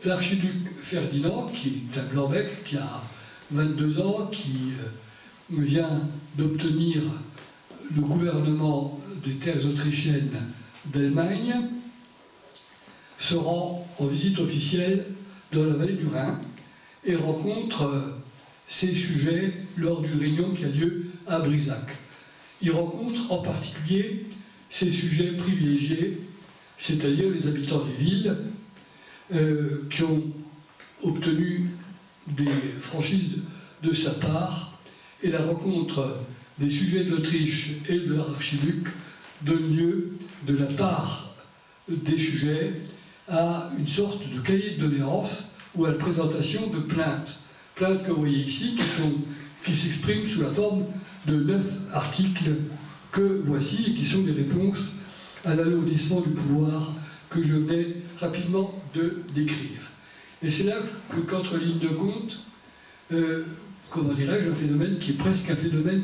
l'archiduc Ferdinand, qui est un blanc-bec, qui a 22 ans, qui vient d'obtenir le gouvernement des terres autrichiennes d'Allemagne, se rend en visite officielle dans la vallée du Rhin et rencontre ces sujets lors d'une réunion qui a lieu à Brisac. Il rencontre en particulier ces sujets privilégiés, c'est-à-dire les habitants des villes qui ont obtenu des franchises de sa part, et la rencontre des sujets de l'Autriche et de l'archiduc donne lieu, de la part des sujets, à une sorte de cahier de doléances ou à la présentation de plaintes. Plaintes que vous voyez ici, qui s'expriment sous la forme de 9 articles que voici et qui sont des réponses à l'alourdissement du pouvoir que je venais rapidement de décrire. Et c'est là que, qu'entre lignes de compte, comment dirais-je, un phénomène qui est presque un phénomène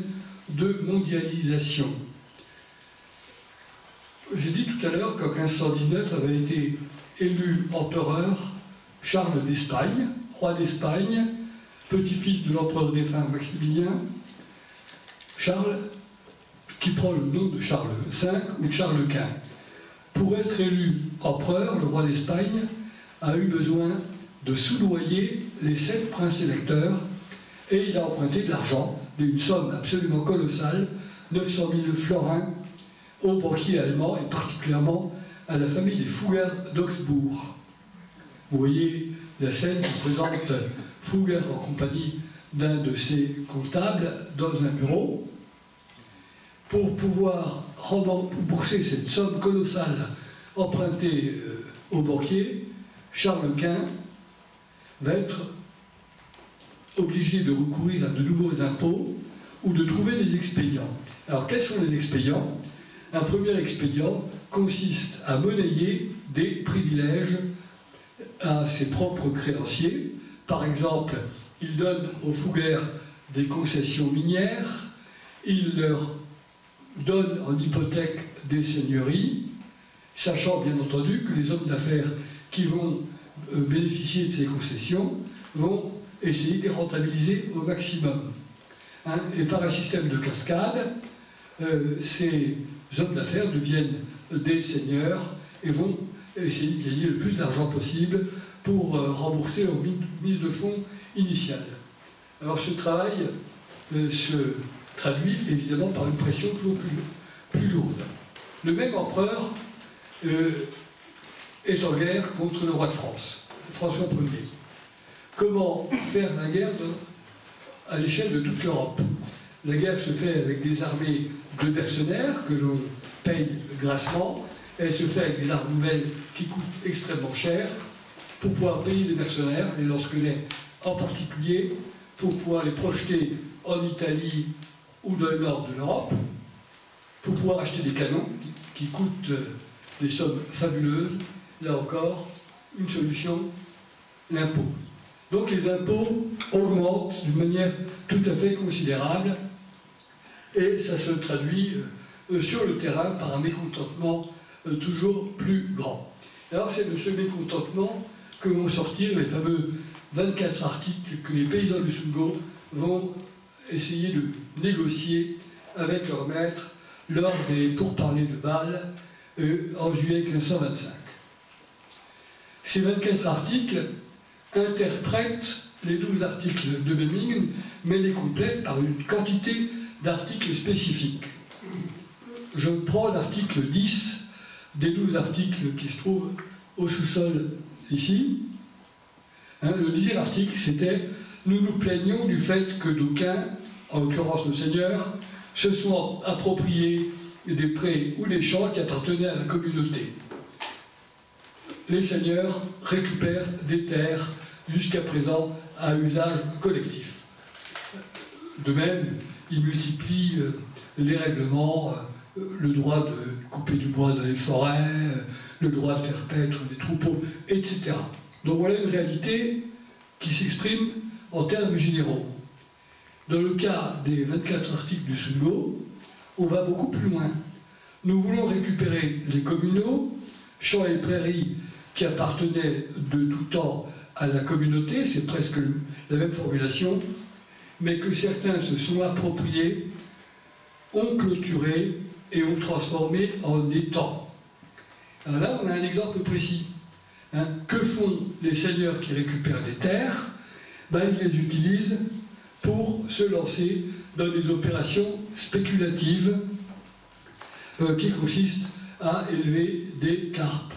de mondialisation. J'ai dit tout à l'heure qu'en 1519 avait été élu empereur Charles d'Espagne, roi d'Espagne, petit-fils de l'empereur défunt Maximilien, Charles qui prend le nom de Charles V ou de Charles Quint. Pour être élu empereur, le roi d'Espagne a eu besoin de soudoyer les 7 princes électeurs et il a emprunté de l'argent, d'une somme absolument colossale, 900 000 florins, aux banquiers allemands et particulièrement à la famille des Fugger d'Augsbourg. Vous voyez la scène qui présente Fugger en compagnie d'un de ses comptables dans un bureau. Pour pouvoir rembourser cette somme colossale empruntée aux banquiers, Charles Quint va être obligé de recourir à de nouveaux impôts ou de trouver des expédients. Alors, quels sont les expédients? Un premier expédient consiste à monnayer des privilèges à ses propres créanciers. Par exemple, il donne aux Fugger des concessions minières, il leur donne en hypothèque des seigneuries, sachant bien entendu que les hommes d'affaires qui vont bénéficier de ces concessions vont essayer de les rentabiliser au maximum. Et par un système de cascade, ces hommes d'affaires deviennent des seigneurs et vont essayer de gagner le plus d'argent possible pour rembourser leur mise de fonds initiale. Alors ce travail se traduit évidemment par une pression plus lourde. Le même empereur est en guerre contre le roi de France, François Ier. Comment faire la guerre à l'échelle de toute l'Europe? La guerre se fait avec des armées de mercenaires que l'on paye grassement. Elle se fait avec des armes nouvelles qui coûtent extrêmement cher pour pouvoir payer les mercenaires, les lansquenets en particulier, pour pouvoir les projeter en Italie ou dans le nord de l'Europe, pour pouvoir acheter des canons qui coûtent des sommes fabuleuses. Là encore, une solution, l'impôt. Donc les impôts augmentent d'une manière tout à fait considérable et ça se traduit sur le terrain par un mécontentement toujours plus grand. Alors c'est de ce mécontentement que vont sortir les fameux 24 articles que les paysans du Sungo vont essayer de négocier avec leur maître lors des pourparlers de Bâle en juillet 1525. Ces 24 articles interprètent les 12 articles de Memmingen, mais les complètent par une quantité d'articles spécifiques. Je prends l'article 10 des 12 articles qui se trouvent au sous-sol ici. Le 10e article, c'était « Nous nous plaignons du fait que d'aucuns, en l'occurrence nos seigneurs, se sont appropriés des prés ou des champs qui appartenaient à la communauté. Les seigneurs récupèrent des terres jusqu'à présent à usage collectif. De même, ils multiplient les règlements, le droit de couper du bois dans les forêts, le droit de faire paître des troupeaux, etc. Donc voilà une réalité qui s'exprime en termes généraux. Dans le cas des 24 articles du Sungo, on va beaucoup plus loin. Nous voulons récupérer les communaux, champs et prairies qui appartenaient de tout temps à la communauté, c'est presque la même formulation, mais que certains se sont appropriés, ont clôturé et ont transformé en étangs. Alors là, on a un exemple précis. Que font les seigneurs qui récupèrent des terres? Ils les utilisent pour se lancer dans des opérations spéculatives qui consistent à élever des carpes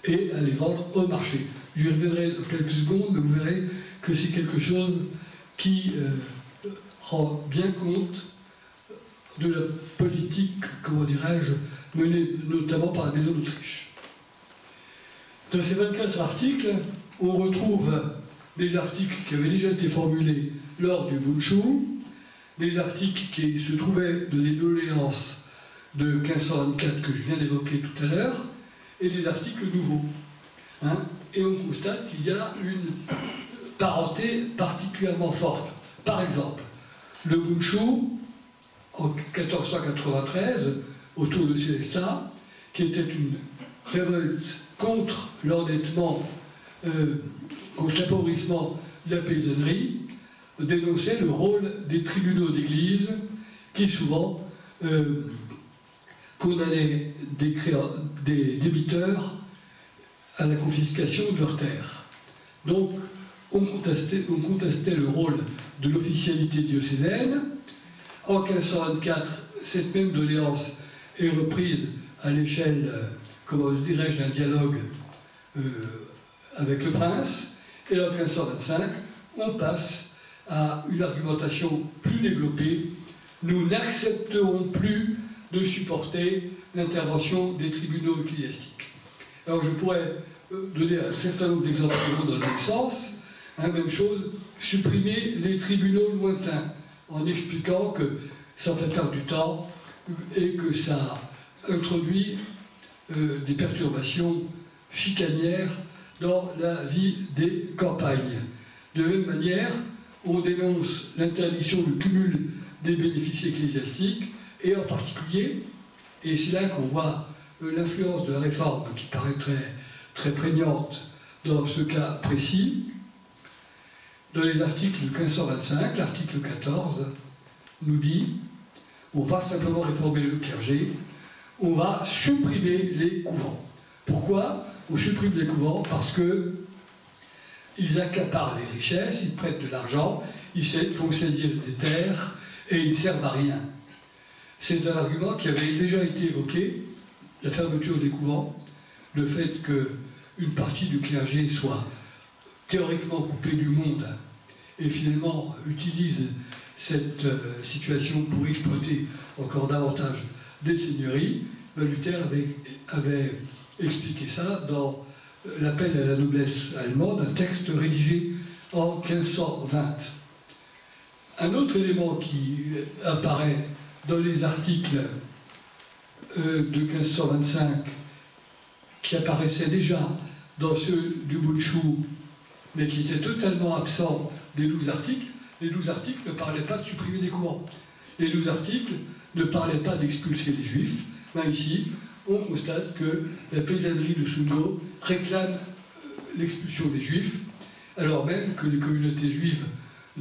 et à les vendre au marché. J'y reviendrai dans quelques secondes, mais vous verrez que c'est quelque chose qui rend bien compte de la politique, comment dirais-je, menée notamment par la Maison d'Autriche. Dans ces 24 articles, on retrouve des articles qui avaient déjà été formulés lors du Bundschuh, des articles qui se trouvaient dans les doléances de 1524 que je viens d'évoquer tout à l'heure, et des articles nouveaux. Et on constate qu'il y a une parenté particulièrement forte. Par exemple, le Bundschuh, en 1493, autour de Sélestat, qui était une révolte contre l'endettement, contre l'appauvrissement de la paysannerie, dénonçait le rôle des tribunaux d'église qui souvent condamnaient des débiteurs à la confiscation de leurs terres. Donc, on contestait le rôle de l'officialité diocésaine. En 1524, cette même doléance est reprise à l'échelle, comment dirais-je, d'un dialogue avec le prince. Et en 1525, on passe à une argumentation plus développée. Nous n'accepterons plus de supporter l'intervention des tribunaux ecclésiastiques. Alors je pourrais donner un certain nombre d'exemples dans le même sens. Même chose, supprimer les tribunaux lointains, en expliquant que ça fait perdre du temps et que ça introduit des perturbations chicanières dans la vie des campagnes. De la même manière, on dénonce l'interdiction du cumul des bénéfices ecclésiastiques, et en particulier, et c'est là qu'on voit l'influence de la réforme qui paraît très prégnante dans ce cas précis, dans les articles de 1525, l'article 14 nous dit on va simplement réformer le clergé, on va supprimer les couvents. Pourquoi on supprime les couvents? Parce que ils accaparent les richesses, ils prêtent de l'argent, ils font saisir des terres et ils ne servent à rien. C'est un argument qui avait déjà été évoqué, la fermeture des couvents, le fait qu'une partie du clergé soit théoriquement coupée du monde et finalement utilise cette situation pour exploiter encore davantage des seigneuries. Luther avait expliqué ça dans l'appel à la noblesse allemande, un texte rédigé en 1520. Un autre élément qui apparaît dans les articles de 1525, qui apparaissait déjà dans ceux du Bundschuh, mais qui était totalement absent des 12 articles, les 12 articles ne parlaient pas de supprimer des couvents. Les 12 articles ne parlaient pas d'expulser les juifs. Ben ici, on constate que la paysannerie de Sundgau réclame l'expulsion des juifs, alors même que les communautés juives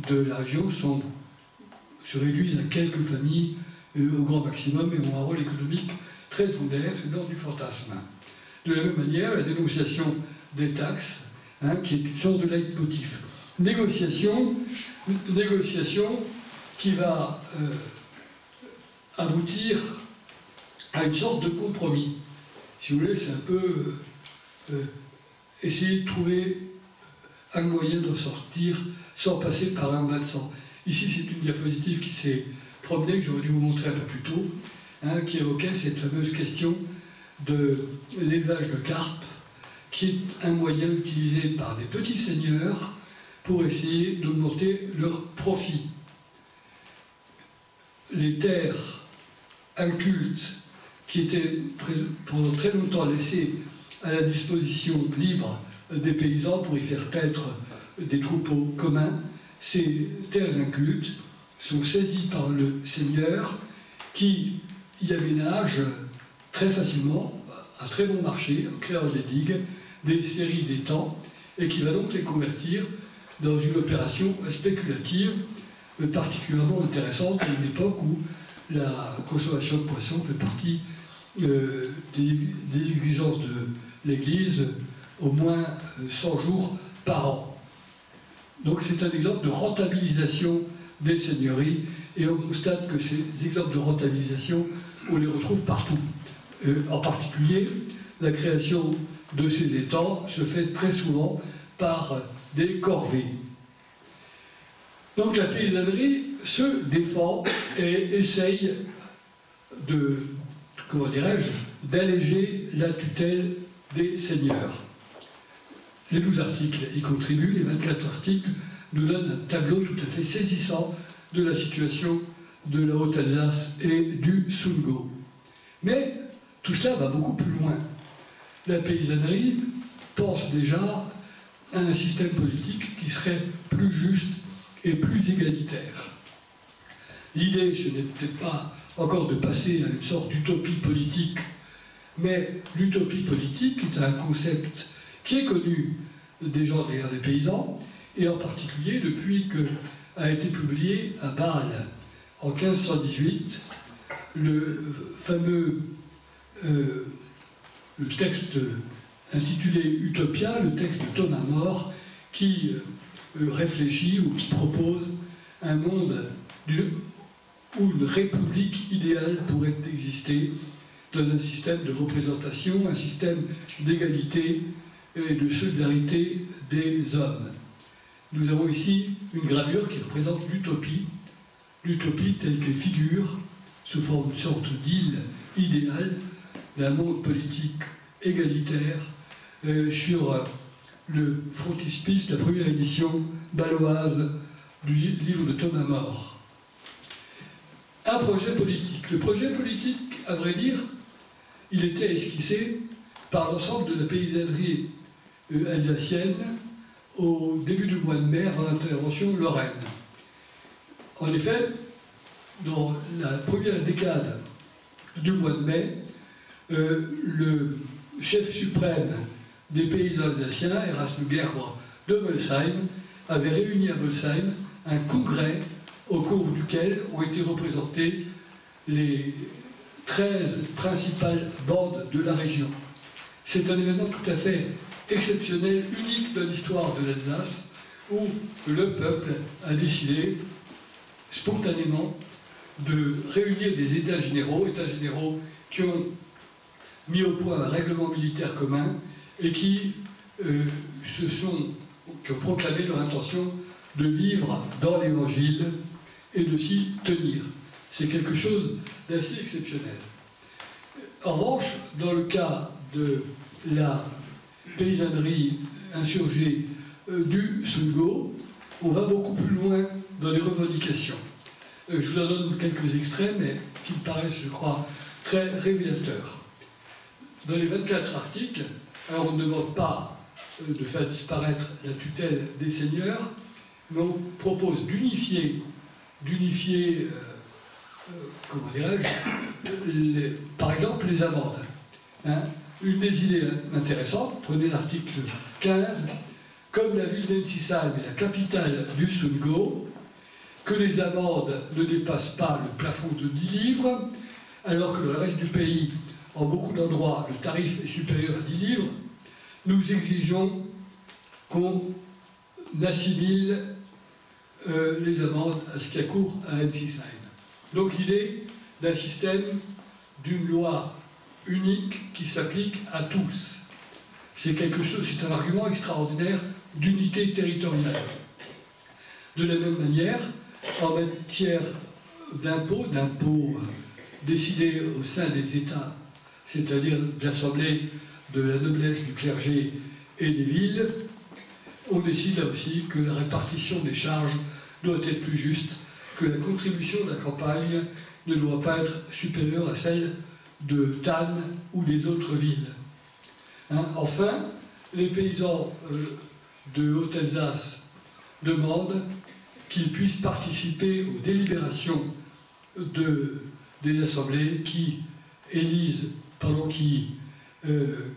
de la région se réduisent à quelques familles au grand maximum et ont un rôle économique très secondaire, c'est l'ordre du fantasme. De la même manière, la dénonciation des taxes, qui est une sorte de leitmotiv. Négociation qui va aboutir à une sorte de compromis. Si vous voulez, c'est un peu essayer de trouver un moyen d'en sortir sans passer par un bain de sang. Ici, c'est une diapositive qui s'est promenée, que j'aurais dû vous montrer un peu plus tôt, qui évoquait cette fameuse question de l'élevage de carpes, qui est un moyen utilisé par des petits seigneurs pour essayer d'augmenter leurs profits. Les terres incultes qui étaient pendant très longtemps laissées à la disposition libre des paysans pour y faire paître des troupeaux communs, ces terres incultes sont saisies par le seigneur qui y aménage très facilement, à très bon marché, en créant des digues, des séries d'étangs, et qui va donc les convertir dans une opération spéculative particulièrement intéressante à une époque où la consommation de poissons fait partie des exigences de l'Église, au moins 100 jours par an. Donc c'est un exemple de rentabilisation des seigneuries, et on constate que ces exemples de rentabilisation, on les retrouve partout. En particulier, la création de ces étangs se fait très souvent par des corvées. Donc la paysannerie se défend et essaye de, comment dirais-je, d'alléger la tutelle des seigneurs. Les 12 articles y contribuent, les 24 articles nous donnent un tableau tout à fait saisissant de la situation de la Haute-Alsace et du Sundgau. Mais tout cela va beaucoup plus loin. La paysannerie pense déjà à un système politique qui serait plus juste et plus égalitaire. L'idée, ce n'est peut-être pas encore de passer à une sorte d'utopie politique, mais l'utopie politique est un concept qui est connu des gens derrière des paysans, et en particulier depuis qu'a été publié à Bâle en 1518 le fameux le texte intitulé Utopia, le texte de Thomas More, qui réfléchit ou qui propose un monde où une république idéale pourrait exister dans un système de représentation, un système d'égalité et de solidarité des hommes. Nous avons ici une gravure qui représente l'utopie telle qu'elle figure sous forme d'une sorte d'île idéale d'un monde politique égalitaire sur le frontispice de la première édition bâloise du livre de Thomas More. Un projet politique. Le projet politique, à vrai dire, il était esquissé par l'ensemble de la paysannerie alsacienne au début du mois de mai avant l'intervention lorraine. En effet, dans la première décade du mois de mai, le chef suprême des paysans alsaciens, Erasme Gerber de Molsheim, avait réuni à Molsheim un congrès au cours duquel ont été représentées les 13 principales bandes de la région. C'est un événement tout à fait exceptionnel, unique dans l'histoire de l'Alsace, où le peuple a décidé spontanément de réunir des États généraux qui ont mis au point un règlement militaire commun et qui ont proclamé leur intention de vivre dans l'Évangile et de s'y tenir. C'est quelque chose d'assez exceptionnel. En revanche, dans le cas de la paysannerie insurgée du Sundgau, on va beaucoup plus loin dans les revendications. Je vous en donne quelques extraits, mais qui me paraissent, je crois, très révélateurs. Dans les 24 articles, alors on ne demande pas de faire disparaître la tutelle des seigneurs, mais on propose d'unifier comment dirais-je, par exemple les amendes. Une des idées intéressantes, prenez l'article 15, comme la ville d'Ensisheim est la capitale du Sundgau, que les amendes ne dépassent pas le plafond de 10 livres, alors que dans le reste du pays, en beaucoup d'endroits, le tarif est supérieur à 10 livres, nous exigeons qu'on assimile les amendes à ce qui a cours à Ensisheim. Donc l'idée d'un système, d'une loi unique qui s'applique à tous. C'est quelque chose, c'est un argument extraordinaire d'unité territoriale. De la même manière, en matière d'impôts décidés au sein des États, c'est-à-dire de l'Assemblée, de la noblesse, du clergé et des villes, on décide là aussi que la répartition des charges doit être plus juste, que la contribution de la campagne ne doit pas être supérieure à celle de Thann ou des autres villes. Enfin, les paysans de Haute-Alsace demandent qu'ils puissent participer aux délibérations des assemblées qui élisent,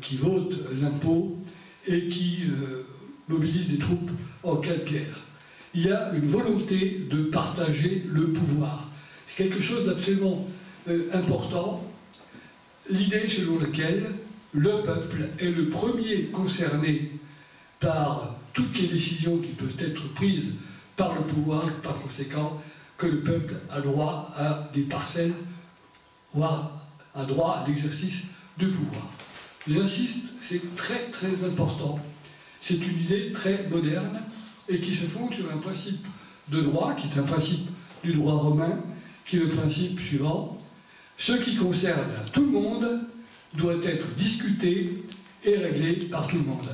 qui votent l'impôt et qui mobilisent des troupes en cas de guerre. Il y a une volonté de partager le pouvoir. C'est quelque chose d'absolument important. L'idée selon laquelle le peuple est le premier concerné par toutes les décisions qui peuvent être prises par le pouvoir, par conséquent, que le peuple a droit à des parcelles, voire a droit à l'exercice du pouvoir. J'insiste, c'est très très important. C'est une idée très moderne et qui se fonde sur un principe de droit, qui est un principe du droit romain, qui est le principe suivant: ce qui concerne tout le monde doit être discuté et réglé par tout le monde.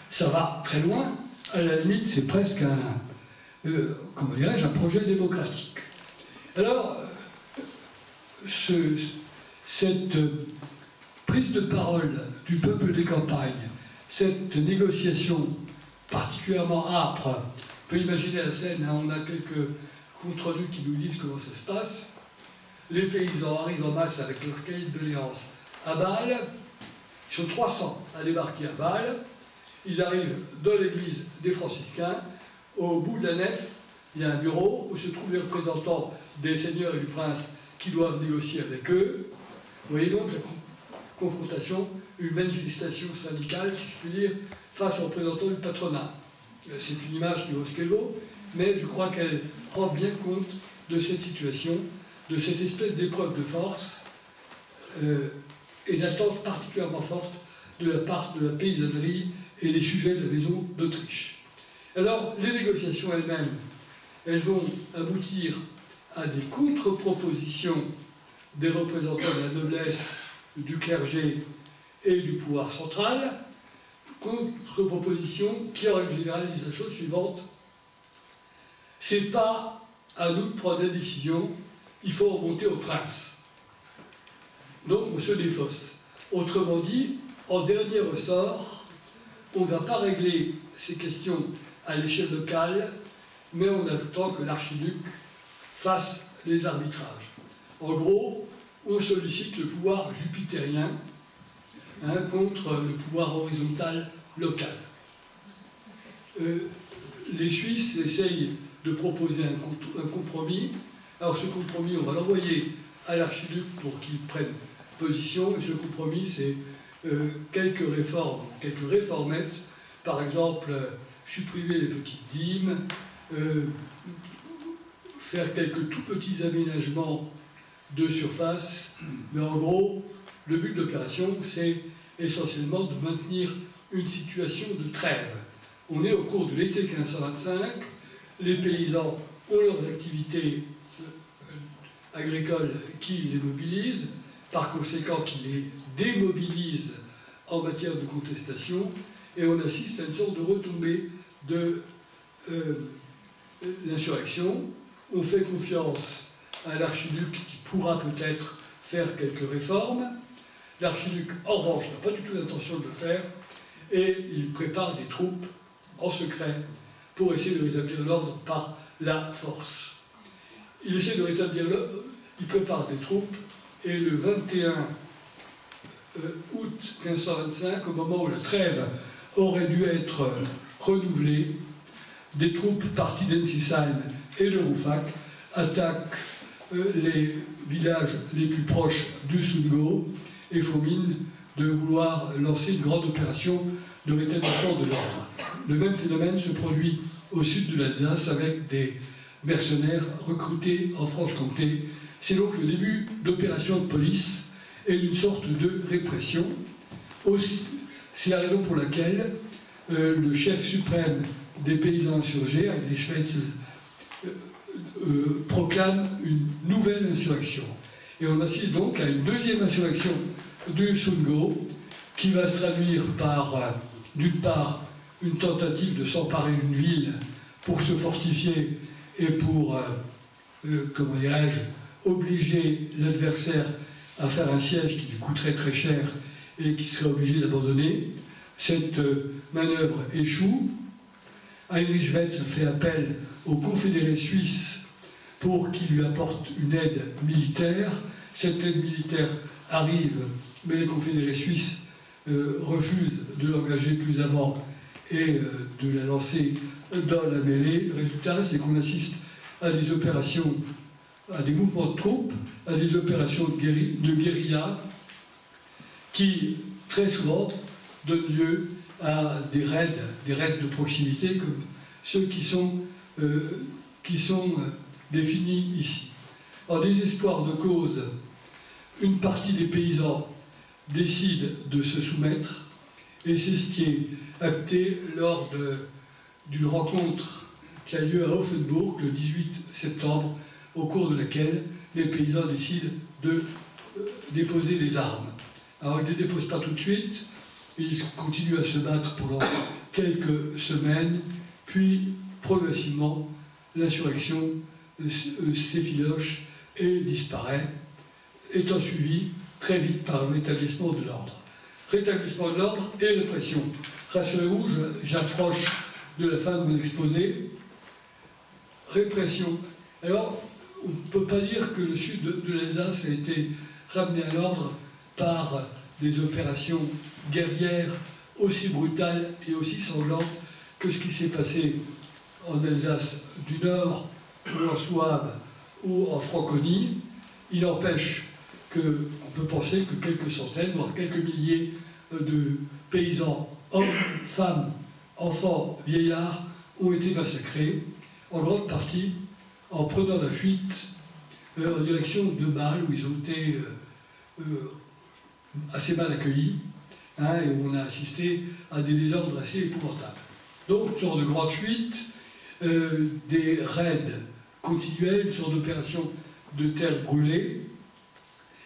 Ça va très loin, à la limite c'est presque comment dirais-je, un projet démocratique. Alors, cette prise de parole du peuple des campagnes, cette négociation particulièrement âpre, on peut imaginer la scène, hein, on a quelques comptes-rendus qui nous disent comment ça se passe. Les paysans arrivent en masse avec leur cahier de doléances à Bâle, ils sont 300 à débarquer à Bâle, ils arrivent dans l'église des franciscains, au bout de la nef, il y a un bureau où se trouvent les représentants des seigneurs et du prince qui doivent négocier avec eux. Vous voyez donc la confrontation, une manifestation syndicale, si je puis dire, face aux représentants du patronat. C'est une image qui vaut ce qu'elle vaut, mais je crois qu'elle rend bien compte de cette situation, de cette espèce d'épreuve de force et d'attente particulièrement forte de la part de la paysannerie et des sujets de la maison d'Autriche. Alors, les négociations elles-mêmes, elles vont aboutir à des contre-propositions des représentants de la noblesse, du clergé et du pouvoir central, contre-propositions qui, en règle générale, disent la chose suivante: c'est pas à nous de prendre la décision, il faut remonter au prince. Donc on se défausse. Autrement dit, en dernier ressort, on ne va pas régler ces questions à l'échelle locale, mais on attend que l'archiduc fasse les arbitrages. En gros, on sollicite le pouvoir jupitérien contre le pouvoir horizontal local. Les Suisses essayent de proposer un compromis. Alors ce compromis, on va l'envoyer à l'archiduc pour qu'il prenne position, et ce compromis, c'est quelques réformes, quelques réformettes, par exemple, supprimer les petites dîmes, faire quelques tout petits aménagements de surface, mais en gros, le but de l'opération, c'est essentiellement de maintenir une situation de trêve. On est au cours de l'été 1525, les paysans ont leurs activités agricoles qui les mobilisent, par conséquent qui les démobilisent en matière de contestation, et on assiste à une sorte de retombée de l'insurrection. On fait confiance à l'archiduc qui pourra peut-être faire quelques réformes. L'archiduc, en revanche, n'a pas du tout l'intention de le faire, et il prépare des troupes en secret pour essayer de rétablir l'ordre par la force. Il essaie de rétablir l'ordre, il prépare des troupes, et le 21 août 1525, au moment où la trêve aurait dû être renouvelée, des troupes parties d'Ensisheim et de Rouffach attaquent les villages les plus proches du Sundgau et font mine de vouloir lancer une grande opération de rétablissement de l'ordre. Le même phénomène se produit au sud de l'Alsace avec des mercenaires recrutés en Franche-Comté. C'est donc le début d'opérations de police et d'une sorte de répression. C'est la raison pour laquelle le chef suprême des paysans insurgés, Heinrich Schwetzel, proclame une nouvelle insurrection. Et on assiste donc à une deuxième insurrection du Sundgau qui va se traduire par, d'une part, une tentative de s'emparer d'une ville pour se fortifier et pour, comment dirais-je, obliger l'adversaire à faire un siège qui lui coûterait très cher et qui serait obligé d'abandonner. Cette manœuvre échoue. Heinrich Schwetzel fait appel aux confédérés suisses pour qu'ils lui apportent une aide militaire. Cette aide militaire arrive, mais les confédérés suisses refusent de l'engager plus avant et de la lancer dans la mêlée. Le résultat, c'est qu'on assiste à des opérations, à des mouvements de troupes, à des opérations de guérilla qui, très souvent, donnent lieu à des raids de proximité comme ceux qui sont qui sont définis ici. En désespoir de cause, une partie des paysans décide de se soumettre, et c'est ce qui est acté lors d'une rencontre qui a lieu à Offenbourg le 18 septembre, au cours de laquelle les paysans décident de déposer les armes. Alors ils ne les déposent pas tout de suite, ils continuent à se battre pendant quelques semaines, puis progressivement l'insurrection s'effiloche et disparaît, étant suivi très vite par le rétablissement de l'ordre. Rétablissement de l'ordre et répression. Rassurez-vous, j'approche de la fin de mon exposé. Répression. Alors, on ne peut pas dire que le sud de l'Alsace a été ramené à l'ordre par des opérations guerrières aussi brutales et aussi sanglantes que ce qui s'est passé en Alsace du Nord, ou en Souabe, ou en Franconie. Il empêche qu'on peut penser que quelques centaines, voire quelques milliers de paysans, hommes, femmes, enfants, vieillards, ont été massacrés, en grande partie en prenant la fuite en direction de Bâle, où ils ont été assez mal accueillis, hein, et on a assisté à des désordres assez épouvantables. Donc, une sorte de grande fuite, des raids continuels, une sorte d'opération de terre brûlée,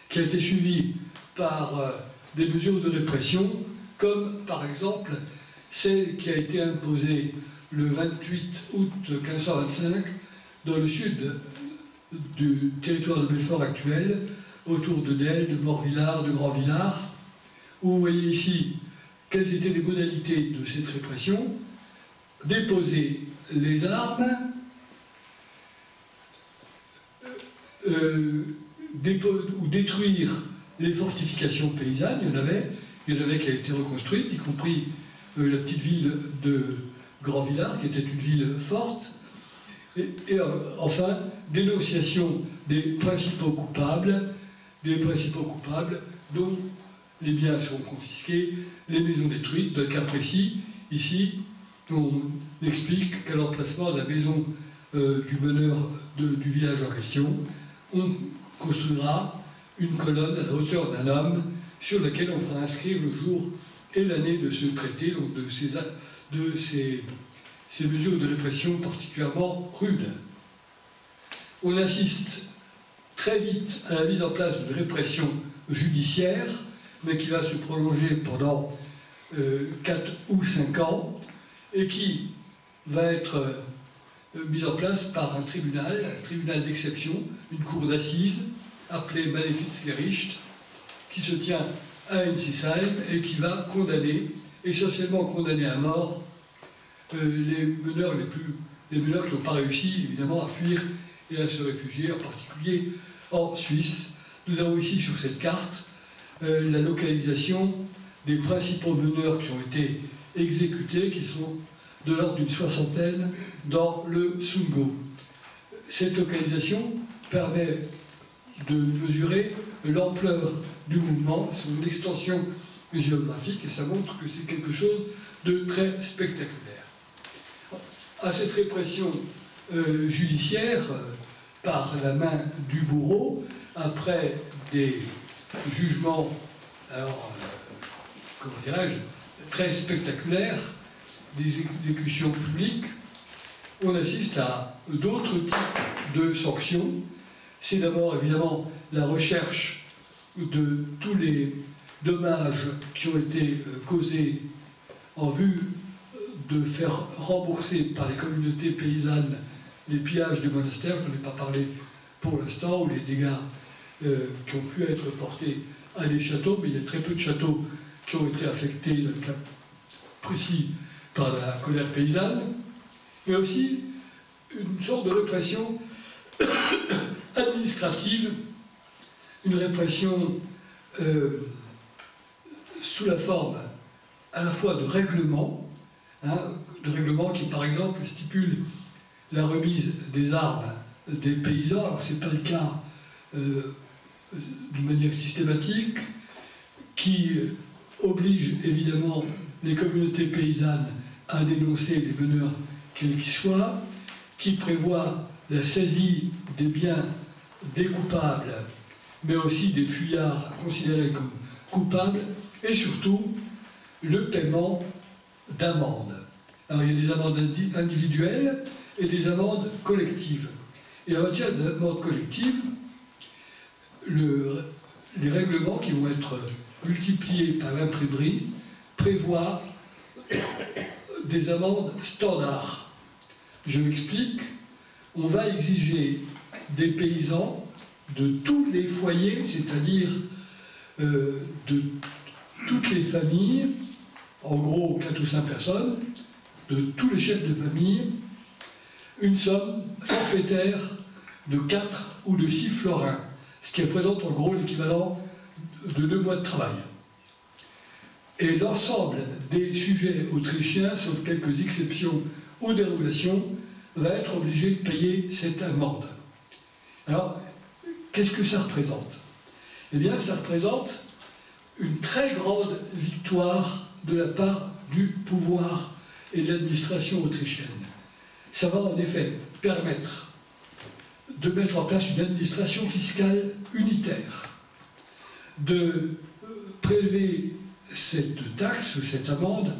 qui a été suivie par des mesures de répression, comme par exemple celle qui a été imposée le 28 août 1525 dans le sud du territoire de Belfort actuel, autour de Nesle, de Morvillars, de Grand-Villars, où vous voyez ici quelles étaient les modalités de cette répression: déposer les armes, ou détruire les fortifications paysannes. Il y en avait qui a été reconstruite, y compris la petite ville de Grand-Villars, qui était une ville forte. Et enfin, dénonciation des principaux coupables dont les biens seront confisqués, les maisons détruites. Dans le cas précis, ici, on explique qu'à l'emplacement de la maison du meneur du village en question, on construira une colonne à la hauteur d'un homme sur laquelle on fera inscrire le jour et l'année de ce traité, donc de ces mesures de répression particulièrement rudes. On assiste très vite à la mise en place d'une répression judiciaire, mais qui va se prolonger pendant 4 ou 5 ans, et qui va être mise en place par un tribunal d'exception, une cour d'assises, appelée Malefitzgericht, qui se tient à Ensisheim et qui va condamner, essentiellement condamner à mort, les meneurs qui n'ont pas réussi, évidemment, à fuir et à se réfugier, en particulier en Suisse. Nous avons ici, sur cette carte, la localisation des principaux meneurs qui ont été exécutés, qui sont de l'ordre d'une soixantaine dans le Sundgau. Cette localisation permet de mesurer l'ampleur du mouvement, son extension géographique, et ça montre que c'est quelque chose de très spectaculaire. À cette répression judiciaire, par la main du bourreau, après des jugements, alors, comment dirais-je, très spectaculaires, des exécutions publiques, on assiste à d'autres types de sanctions. C'est d'abord évidemment la recherche de tous les dommages qui ont été causés en vue de faire rembourser par les communautés paysannes les pillages des monastères. Je n'en ai pas parlé pour l'instant, ou les dégâts qui ont pu être portés à des châteaux, mais il y a très peu de châteaux qui ont été affectés, dans le cas précis, par la colère paysanne, mais aussi une sorte de répression administrative, une répression sous la forme à la fois de règlements, de règlements qui, par exemple, stipulent la remise des armes des paysans. Alors, ce n'est pas le cas d'une manière systématique, qui oblige évidemment les communautés paysannes à dénoncer les meneurs quels qu'ils soient, qui prévoit la saisie des biens découpables, mais aussi des fuyards considérés comme coupables, et surtout le paiement d'amendes. Alors il y a des amendes individuelles et des amendes collectives. Et en matière d'amendes collectives, les règlements qui vont être multipliés par l'imprimerie prévoient des amendes standards. Je m'explique, on va exiger des paysans de tous les foyers, c'est-à-dire de toutes les familles, en gros 4 ou 5 personnes, de tous les chefs de famille, une somme forfaitaire de 4 ou de 6 florins, ce qui représente en gros l'équivalent de 2 mois de travail. Et l'ensemble des sujets autrichiens, sauf quelques exceptions ou dérogations, va être obligé de payer cette amende. Alors, qu'est-ce que ça représente? Eh bien, ça représente une très grande victoire de la part du pouvoir et de l'administration autrichienne. Ça va en effet permettre de mettre en place une administration fiscale unitaire, de prélever cette taxe ou cette amende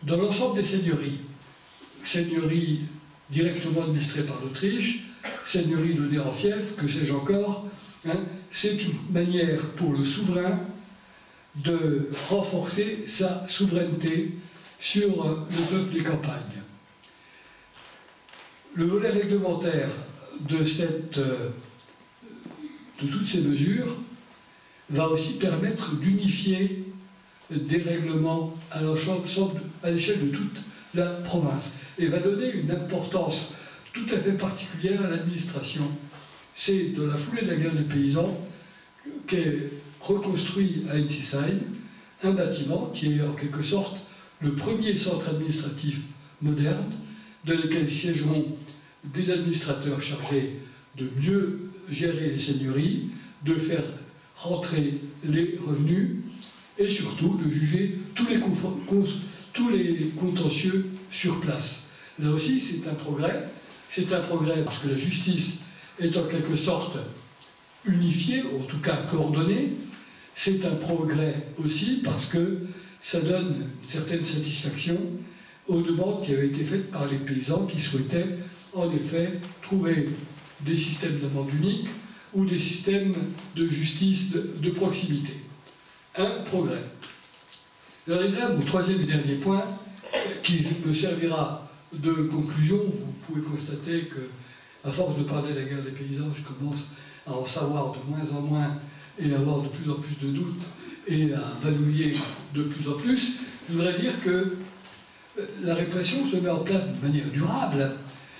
dans l'ensemble des seigneuries. Seigneuries directement administrées par l'Autriche, seigneuries données en fief, que sais-je encore. C'est une manière pour le souverain de renforcer sa souveraineté sur le peuple des campagnes. Le volet réglementaire de toutes ces mesures va aussi permettre d'unifier des règlements à l'échelle de toute la province et va donner une importance tout à fait particulière à l'administration. C'est de la foulée de la guerre des paysans qu'est reconstruit à Ensisheim un bâtiment qui est en quelque sorte le premier centre administratif moderne dans lequel siégeront des administrateurs chargés de mieux gérer les seigneuries, de faire rentrer les revenus et surtout de juger tous les contentieux sur place. Là aussi, c'est un progrès. C'est un progrès parce que la justice est en quelque sorte unifiée, ou en tout cas coordonnée. C'est un progrès aussi parce que ça donne une certaine satisfaction aux demandes qui avaient été faites par les paysans qui souhaitaient en effet trouver des systèmes d'amende unique ou des systèmes de justice de proximité. Un progrès. J'arriverai au troisième et dernier point qui me servira de conclusion. Vous pouvez constater que, à force de parler de la guerre des paysans, je commence à en savoir de moins en moins et à avoir de plus en plus de doutes et à vadouiller de plus en plus. Je voudrais dire que la répression se met en place de manière durable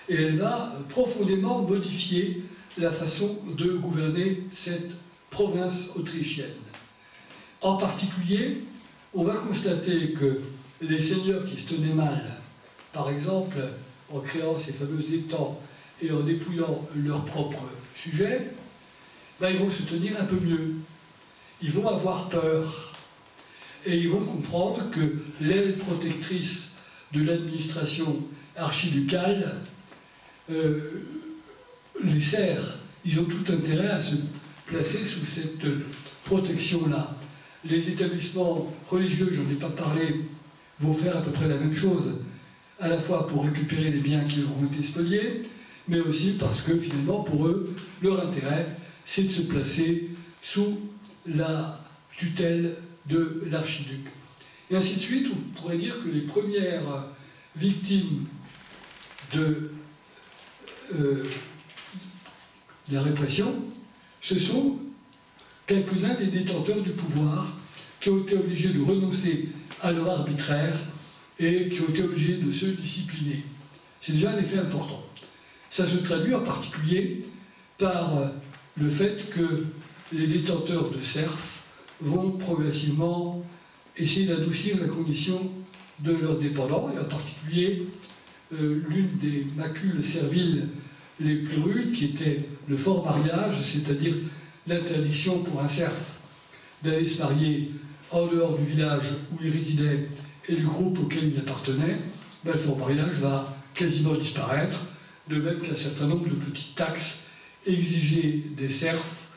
et elle va profondément modifier la façon de gouverner cette province autrichienne. En particulier, on va constater que les seigneurs qui se tenaient mal, par exemple en créant ces fameux étangs et en dépouillant leurs propres sujets, ils vont se tenir un peu mieux. Ils vont avoir peur et ils vont comprendre que l'aile protectrice de l'administration archiducale les serfs, ils ont tout intérêt à se placer sous cette protection-là. Les établissements religieux, j'en ai pas parlé, vont faire à peu près la même chose, à la fois pour récupérer les biens qui leur ont été spoliés, mais aussi parce que finalement, pour eux, leur intérêt, c'est de se placer sous la tutelle de l'archiduc. Et ainsi de suite, on pourrait dire que les premières victimes de la répression, ce sont quelques-uns des détenteurs du pouvoir qui ont été obligés de renoncer à leur arbitraire et qui ont été obligés de se discipliner. C'est déjà un effet important. Ça se traduit en particulier par le fait que les détenteurs de serfs vont progressivement essayer d'adoucir la condition de leurs dépendants, et en particulier l'une des macules serviles les plus rudes, qui était le fort mariage, c'est-à-dire l'interdiction pour un serf d'aller se marier en dehors du village où il résidait et du groupe auquel il appartenait. Le fort mariage va quasiment disparaître. de même qu'un certain nombre de petites taxes exigées des serfs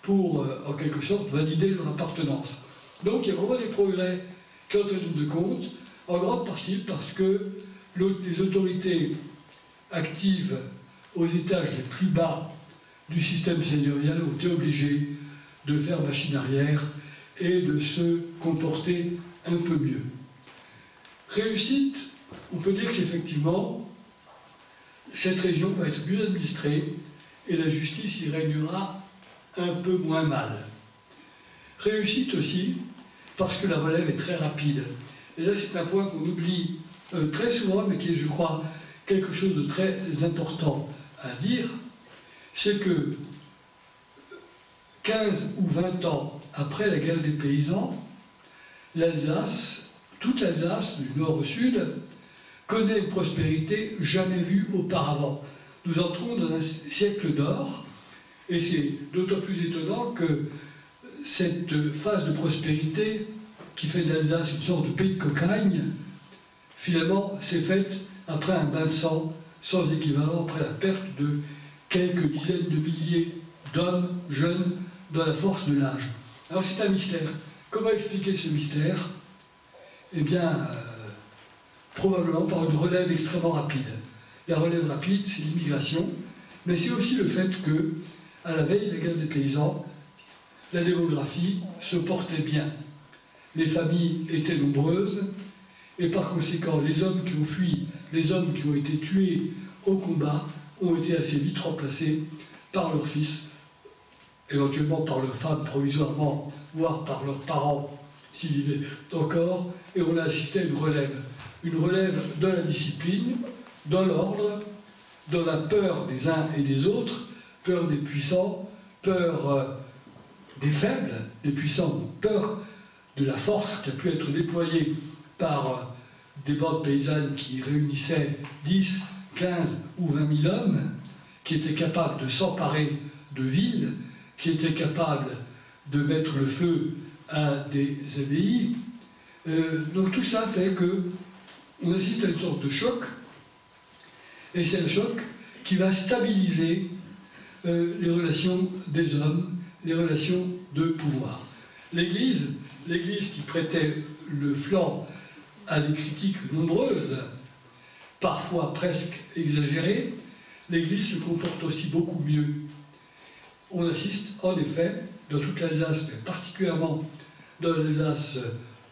pour, en quelque sorte, valider leur appartenance. Donc il y a vraiment des progrès qui entrent en ligne de compte, en grande partie parce que les autorités actives aux étages les plus bas du système seigneurial ont été obligées de faire machine arrière et de se comporter un peu mieux. Réussite, on peut dire qu'effectivement, cette région va être mieux administrée et la justice y régnera un peu moins mal. Réussite aussi, parce que la relève est très rapide. Et là, c'est un point qu'on oublie très souvent, mais qui est, je crois, quelque chose de très important à dire, c'est que 15 ou 20 ans après la guerre des paysans, l'Alsace, toute l'Alsace, du nord au sud, connaît une prospérité jamais vue auparavant. Nous entrons dans un siècle d'or, et c'est d'autant plus étonnant que cette phase de prospérité qui fait de l'Alsace une sorte de pays de cocagne, finalement, s'est faite après un bain de sang sans équivalent, après la perte de quelques dizaines de milliers d'hommes jeunes dans la force de l'âge. Alors c'est un mystère. Comment expliquer ce mystère? Eh bien, probablement par une relève extrêmement rapide. La relève rapide, c'est l'immigration, mais c'est aussi le fait que, à la veille de la guerre des paysans, la démographie se portait bien. Les familles étaient nombreuses, et par conséquent, les hommes qui ont fui, les hommes qui ont été tués au combat, ont été assez vite remplacés par leurs fils, éventuellement par leurs femmes provisoirement, voire par leurs parents, s'il y est encore, et on a assisté à une relève dans la discipline, dans l'ordre, dans la peur des uns et des autres, peur des puissants, peur des faibles, des puissants, peur de la force qui a pu être déployée par des bandes paysannes qui réunissaient 10, 15 ou 20 000 hommes, qui étaient capables de s'emparer de villes, qui étaient capables de mettre le feu à des abbayes. Donc tout ça fait qu'on assiste à une sorte de choc, et c'est un choc qui va stabiliser les relations des hommes, les relations de pouvoir. L'Église qui prêtait le flanc à des critiques nombreuses, parfois presque exagérées, l'Église se comporte aussi beaucoup mieux. On assiste en effet, dans toute l'Alsace, mais particulièrement dans l'Alsace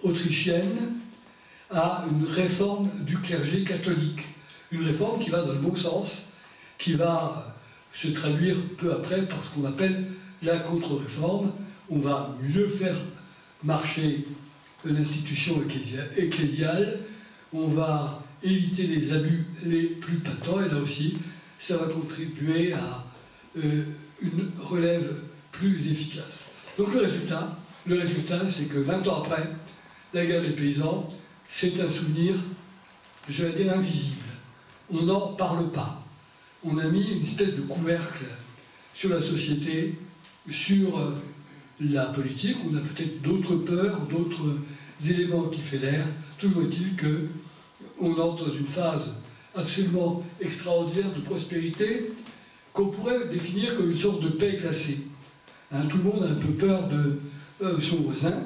autrichienne, à une réforme du clergé catholique. Une réforme qui va dans le bon sens, qui va se traduire peu après par ce qu'on appelle la contre-réforme. On va mieux faire marcher l'institution ecclésiale, on va éviter les abus les plus patents, et là aussi, ça va contribuer à une relève plus efficace. Donc le résultat, c'est que 20 ans après, la guerre des paysans, c'est un souvenir, je vais dire, invisible. On n'en parle pas. On a mis une espèce de couvercle sur la société, sur la politique. On a peut-être d'autres peurs, d'autres éléments qui fédèrent. Toujours est-il qu'on entre dans une phase absolument extraordinaire de prospérité qu'on pourrait définir comme une sorte de paix glacée. Hein, tout le monde a un peu peur de son voisin.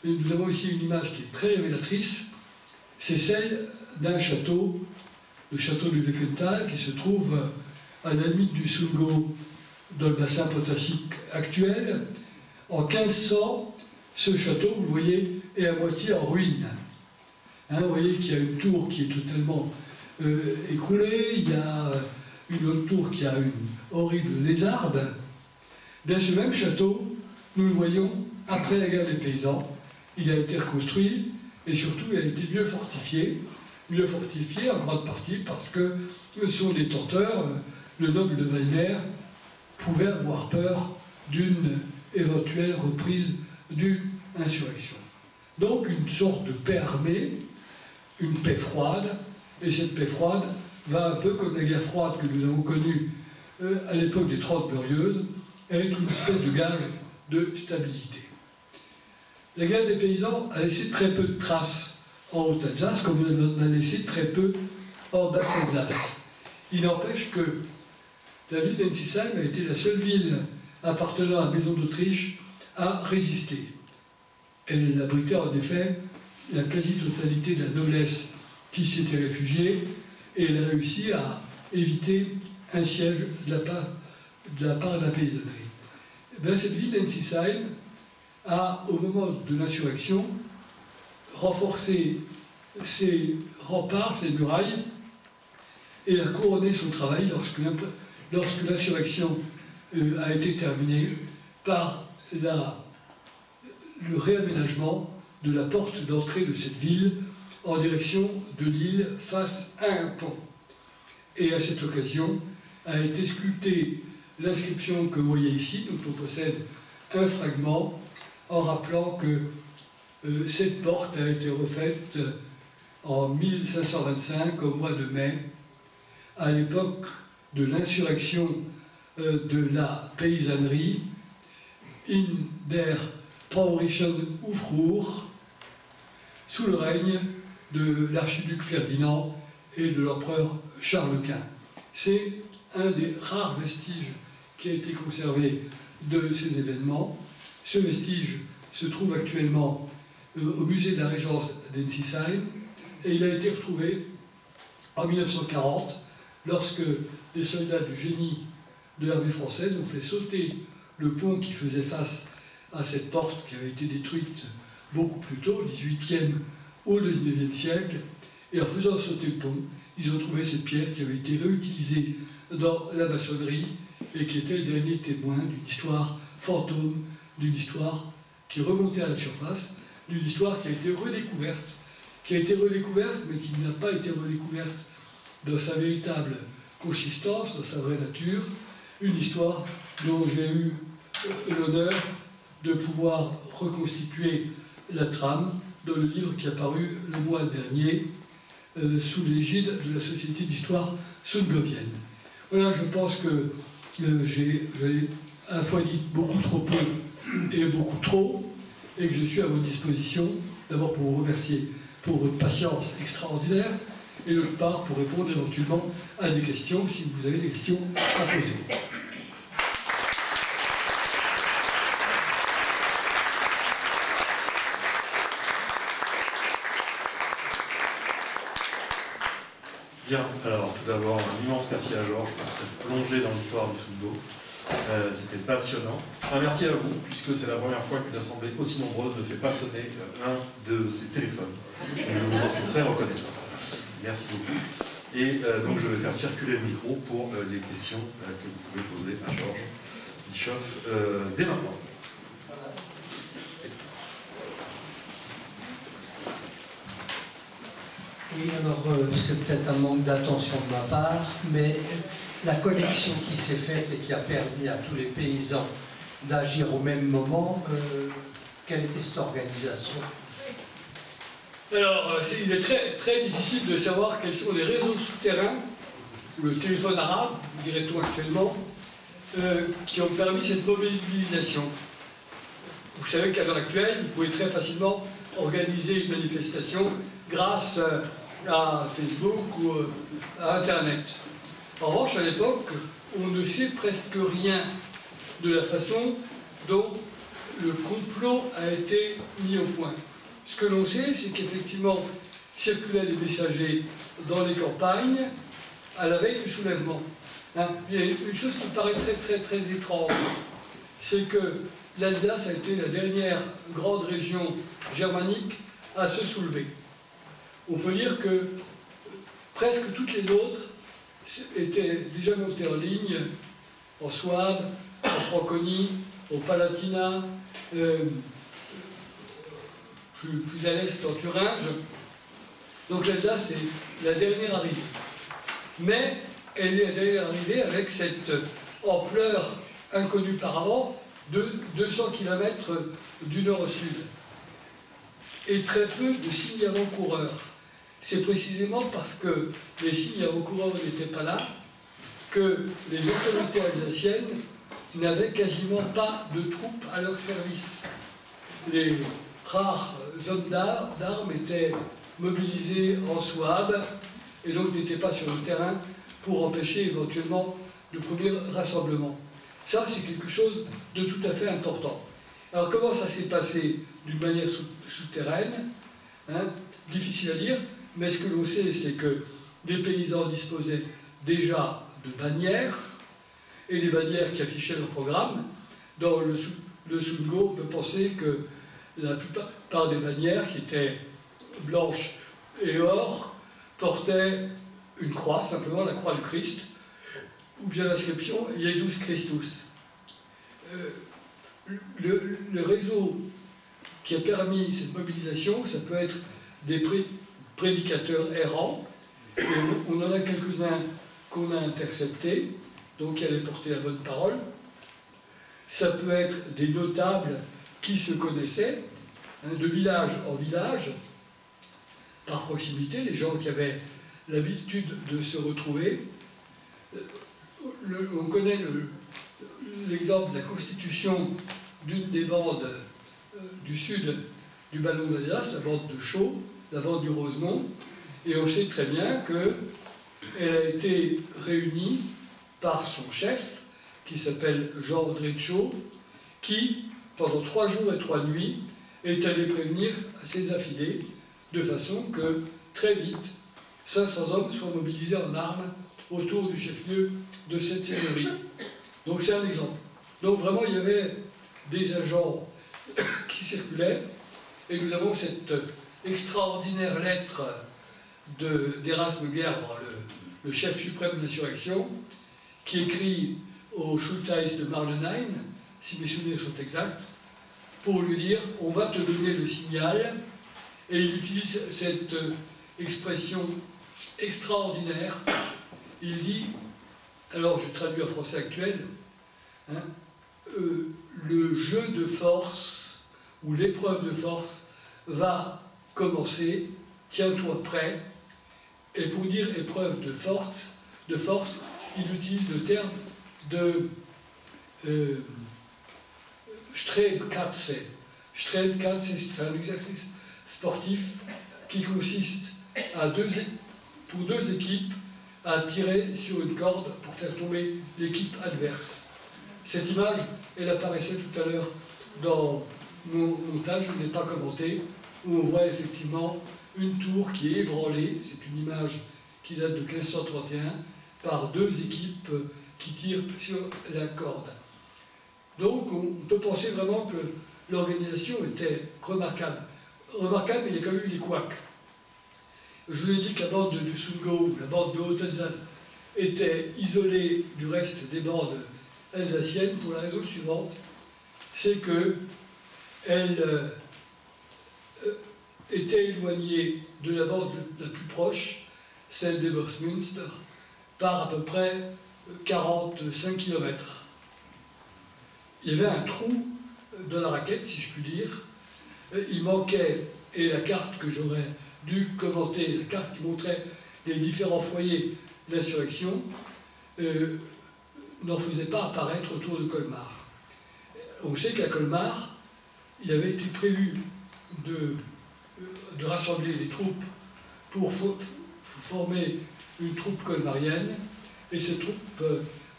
Et nous avons ici une image qui est très révélatrice. C'est celle d'un château, le château du Weckental, qui se trouve à la limite du Sundgau, dans le bassin potassique actuel. En 1500, ce château, vous le voyez, est à moitié en ruine. Hein, vous voyez qu'il y a une tour qui est totalement écroulée, il y a une autre tour qui a une horrible lézarde. Bien, ce même château, nous le voyons après la guerre des paysans. Il a été reconstruit et surtout il a été mieux fortifié en grande partie parce que son détenteur, le noble de Weimar, pouvait avoir peur d'une éventuelle reprise d'une insurrection. Donc une sorte de paix armée, une paix froide, et cette paix froide va un peu comme la guerre froide que nous avons connue à l'époque des 30 Glorieuses, être une espèce de gage de stabilité. La guerre des paysans a laissé très peu de traces en Haute-Alsace, comme elle en a laissé très peu en Basse-Alsace. Il n'empêche que la ville d'Ensisheim a été la seule ville appartenant à la Maison d'Autriche à résister. Elle abritait en effet la quasi-totalité de la noblesse qui s'était réfugiée, et elle a réussi à éviter un siège de la part de la paysannerie. Ben, cette ville d'Ensisheim a, au moment de l'insurrection, renforcé ses remparts, ses murailles, et a couronné son travail lorsque l'insurrection a été terminée par le réaménagement de la porte d'entrée de cette ville en direction de l'île face à un pont. Et à cette occasion a été sculptée l'inscription que vous voyez ici, dont on possède un fragment, en rappelant que cette porte a été refaite en 1525, au mois de mai, à l'époque de l'insurrection de la paysannerie, in der Bauerischen Aufruhr, sous le règne de l'archiduc Ferdinand et de l'empereur Charles Quint. C'est un des rares vestiges qui a été conservé de ces événements. Ce vestige se trouve actuellement au musée de la Régence d'Ensisheim, et il a été retrouvé en 1940, lorsque des soldats du génie de l'armée française ont fait sauter le pont qui faisait face à cette porte qui avait été détruite beaucoup plus tôt, au XVIIIe ou au XIXe siècle, et en faisant sauter le pont, ils ont trouvé cette pierre qui avait été réutilisée dans la maçonnerie et qui était le dernier témoin d'une histoire fantôme, d'une histoire qui remontait à la surface, d'une histoire qui a été redécouverte, mais qui n'a pas été redécouverte dans sa véritable consistance, dans sa vraie nature, une histoire dont j'ai eu l'honneur de pouvoir reconstituer la trame dans le livre qui est apparu le mois dernier sous l'égide de la Société d'histoire sundlovienne. Voilà, je pense que j'ai à la fois dit beaucoup trop peu et beaucoup trop, et que je suis à votre disposition, d'abord pour vous remercier pour votre patience extraordinaire, et d'autre part pour répondre éventuellement à des questions, si vous avez des questions à poser. Bien, alors tout d'abord, un immense merci à Georges pour cette plongée dans l'histoire du football. C'était passionnant. Un merci à vous, puisque c'est la première fois qu'une assemblée aussi nombreuse ne fait pas sonner l'un de ses téléphones. Donc je vous en suis très reconnaissant. Merci beaucoup. Et donc je vais faire circuler le micro pour les questions que vous pouvez poser à Georges Bischoff dès maintenant. Oui, alors c'est peut-être un manque d'attention de ma part, mais la collection qui s'est faite et qui a permis à tous les paysans d'agir au même moment, quelle était cette organisation? Alors, il est très, très difficile de savoir quels sont les réseaux souterrains, ou le téléphone arabe, dirait-on actuellement, qui ont permis cette mobilisation. Vous savez qu'à l'heure actuelle, vous pouvez très facilement organiser une manifestation grâce à Facebook ou à Internet. En revanche, à l'époque, on ne sait presque rien de la façon dont le complot a été mis au point. Ce que l'on sait, c'est qu'effectivement, circulaient des messagers dans les campagnes à la veille du soulèvement. Hein, il y a une chose qui me paraît très, très, très étrange, c'est que l'Alsace a été la dernière grande région germanique à se soulever. On peut dire que presque toutes les autres étaient déjà montées en ligne, en Souabe, en Franconie, au Palatinat, plus à l'est en Thuringe. Donc l'Alsace est la dernière arrivée. Mais elle est la dernière arrivée avec cette ampleur inconnue par avant de 200 km du nord au sud. Et très peu de signes avant-coureurs. C'est précisément parce que les signes avant-coureurs n'étaient pas là que les autorités alsaciennes n'avaient quasiment pas de troupes à leur service. Les rares hommes d'armes étaient mobilisés en Souabe et donc n'étaient pas sur le terrain pour empêcher éventuellement le premier rassemblement. Ça, c'est quelque chose de tout à fait important. Alors, comment ça s'est passé d'une manière souterraine, hein, difficile à dire, mais ce que l'on sait, c'est que les paysans disposaient déjà de bannières, et les bannières qui affichaient leur programme. Dans le Sungo, on peut penser que la plupart des bannières, qui étaient blanches et or, portaient une croix, simplement la croix du Christ, ou bien l'inscription Jesus Christus. Le réseau qui a permis cette mobilisation, ça peut être des prédicateurs errants, et on en a quelques-uns qu'on a interceptés, donc qui allaient porter la bonne parole. Ça peut être des notables qui se connaissaient, hein, de village en village, par proximité, les gens qui avaient l'habitude de se retrouver. On connaît l'exemple de la constitution d'une des bandes du sud du Ballon d'Alsace, la bande de Chaux, la bande du Rosemont, et on sait très bien qu'elle a été réunie par son chef, qui s'appelle Jean-André de Chaux, qui, pendant 3 jours et 3 nuits, est allé prévenir ses affidés, de façon que, très vite, 500 hommes soient mobilisés en armes autour du chef-lieu de cette seigneurie. Donc c'est un exemple. Donc vraiment, il y avait des agents qui circulaient, et nous avons cette extraordinaire lettre d'Erasme Gerber, le chef suprême de l'insurrection, qui écrit au Schultheiss de Marlenheim, si mes souvenirs sont exacts, pour lui dire « on va te donner le signal », et il utilise cette expression extraordinaire. Il dit, alors je traduis en français actuel, hein, le jeu de force, ou l'épreuve de force, va commencer, tiens-toi prêt. Et pour dire épreuve de force, il utilise le terme de Strebkatze. Strebkatze, c'est un exercice sportif qui consiste pour deux équipes à tirer sur une corde pour faire tomber l'équipe adverse. Cette image, elle apparaissait tout à l'heure dans mon montage, je ne l'ai pas commenté, où on voit effectivement une tour qui est ébranlée, c'est une image qui date de 1531, par 2 équipes qui tirent sur la corde. Donc on peut penser vraiment que l'organisation était remarquable. Remarquable, mais il y a quand même eu des couacs. Je vous ai dit que la bande du Sungo, la bande de Haute-Alsace, était isolée du reste des bandes alsaciennes pour la raison suivante, c'est qu'elle était éloignée de la bande la plus proche, celle de Borstmünster, par à peu près 45 km. Il y avait un trou dans la raquette, si je puis dire. Il manquait, et la carte que j'aurais dû commenter, la carte qui montrait les différents foyers de l'insurrection, n'en faisait pas apparaître autour de Colmar. On sait qu'à Colmar, il avait été prévu de rassembler les troupes pour former une troupe colmarienne, et cette troupe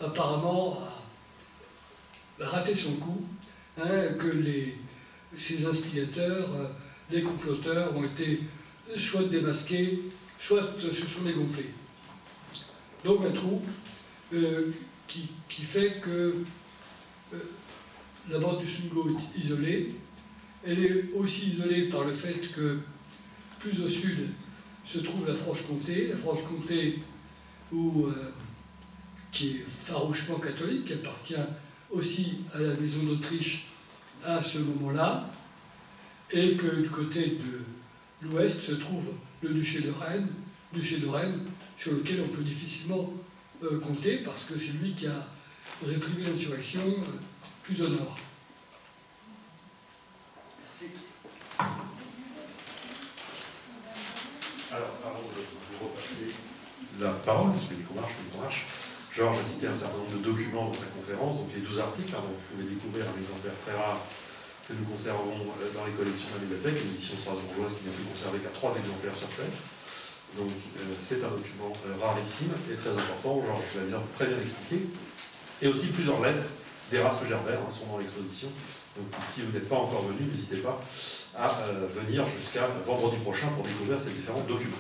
apparemment a raté son coup, hein, que ces instigateurs, les comploteurs ont été soit démasqués, soit se sont dégonflés. Donc un trou qui fait que la bande du Sungo est isolée. Elle est aussi isolée par le fait que plus au sud se trouve la Franche-Comté, qui est farouchement catholique, qui appartient aussi à la Maison d'Autriche à ce moment-là, et que du côté de l'ouest se trouve le duché de Rennes, sur lequel on peut difficilement compter, parce que c'est lui qui a réprimé l'insurrection plus au nord. Merci. Alors, pardon, je vais vous repasser la parole, c'est le micro marche. Georges a cité un certain nombre de documents dans sa conférence, donc les 12 articles, hein, dont vous pouvez découvrir un exemplaire très rare que nous conservons dans les collections de la bibliothèque, une édition strasbourgeoise qui n'a pu conserver qu'à 3 exemplaires sur Terre. Donc c'est un document rarissime et très important, genre je l'ai très bien expliqué. Et aussi plusieurs lettres d'Erasme Gerbert sont dans l'exposition. Donc si vous n'êtes pas encore venu, n'hésitez pas à venir jusqu'à vendredi prochain pour découvrir ces différents documents.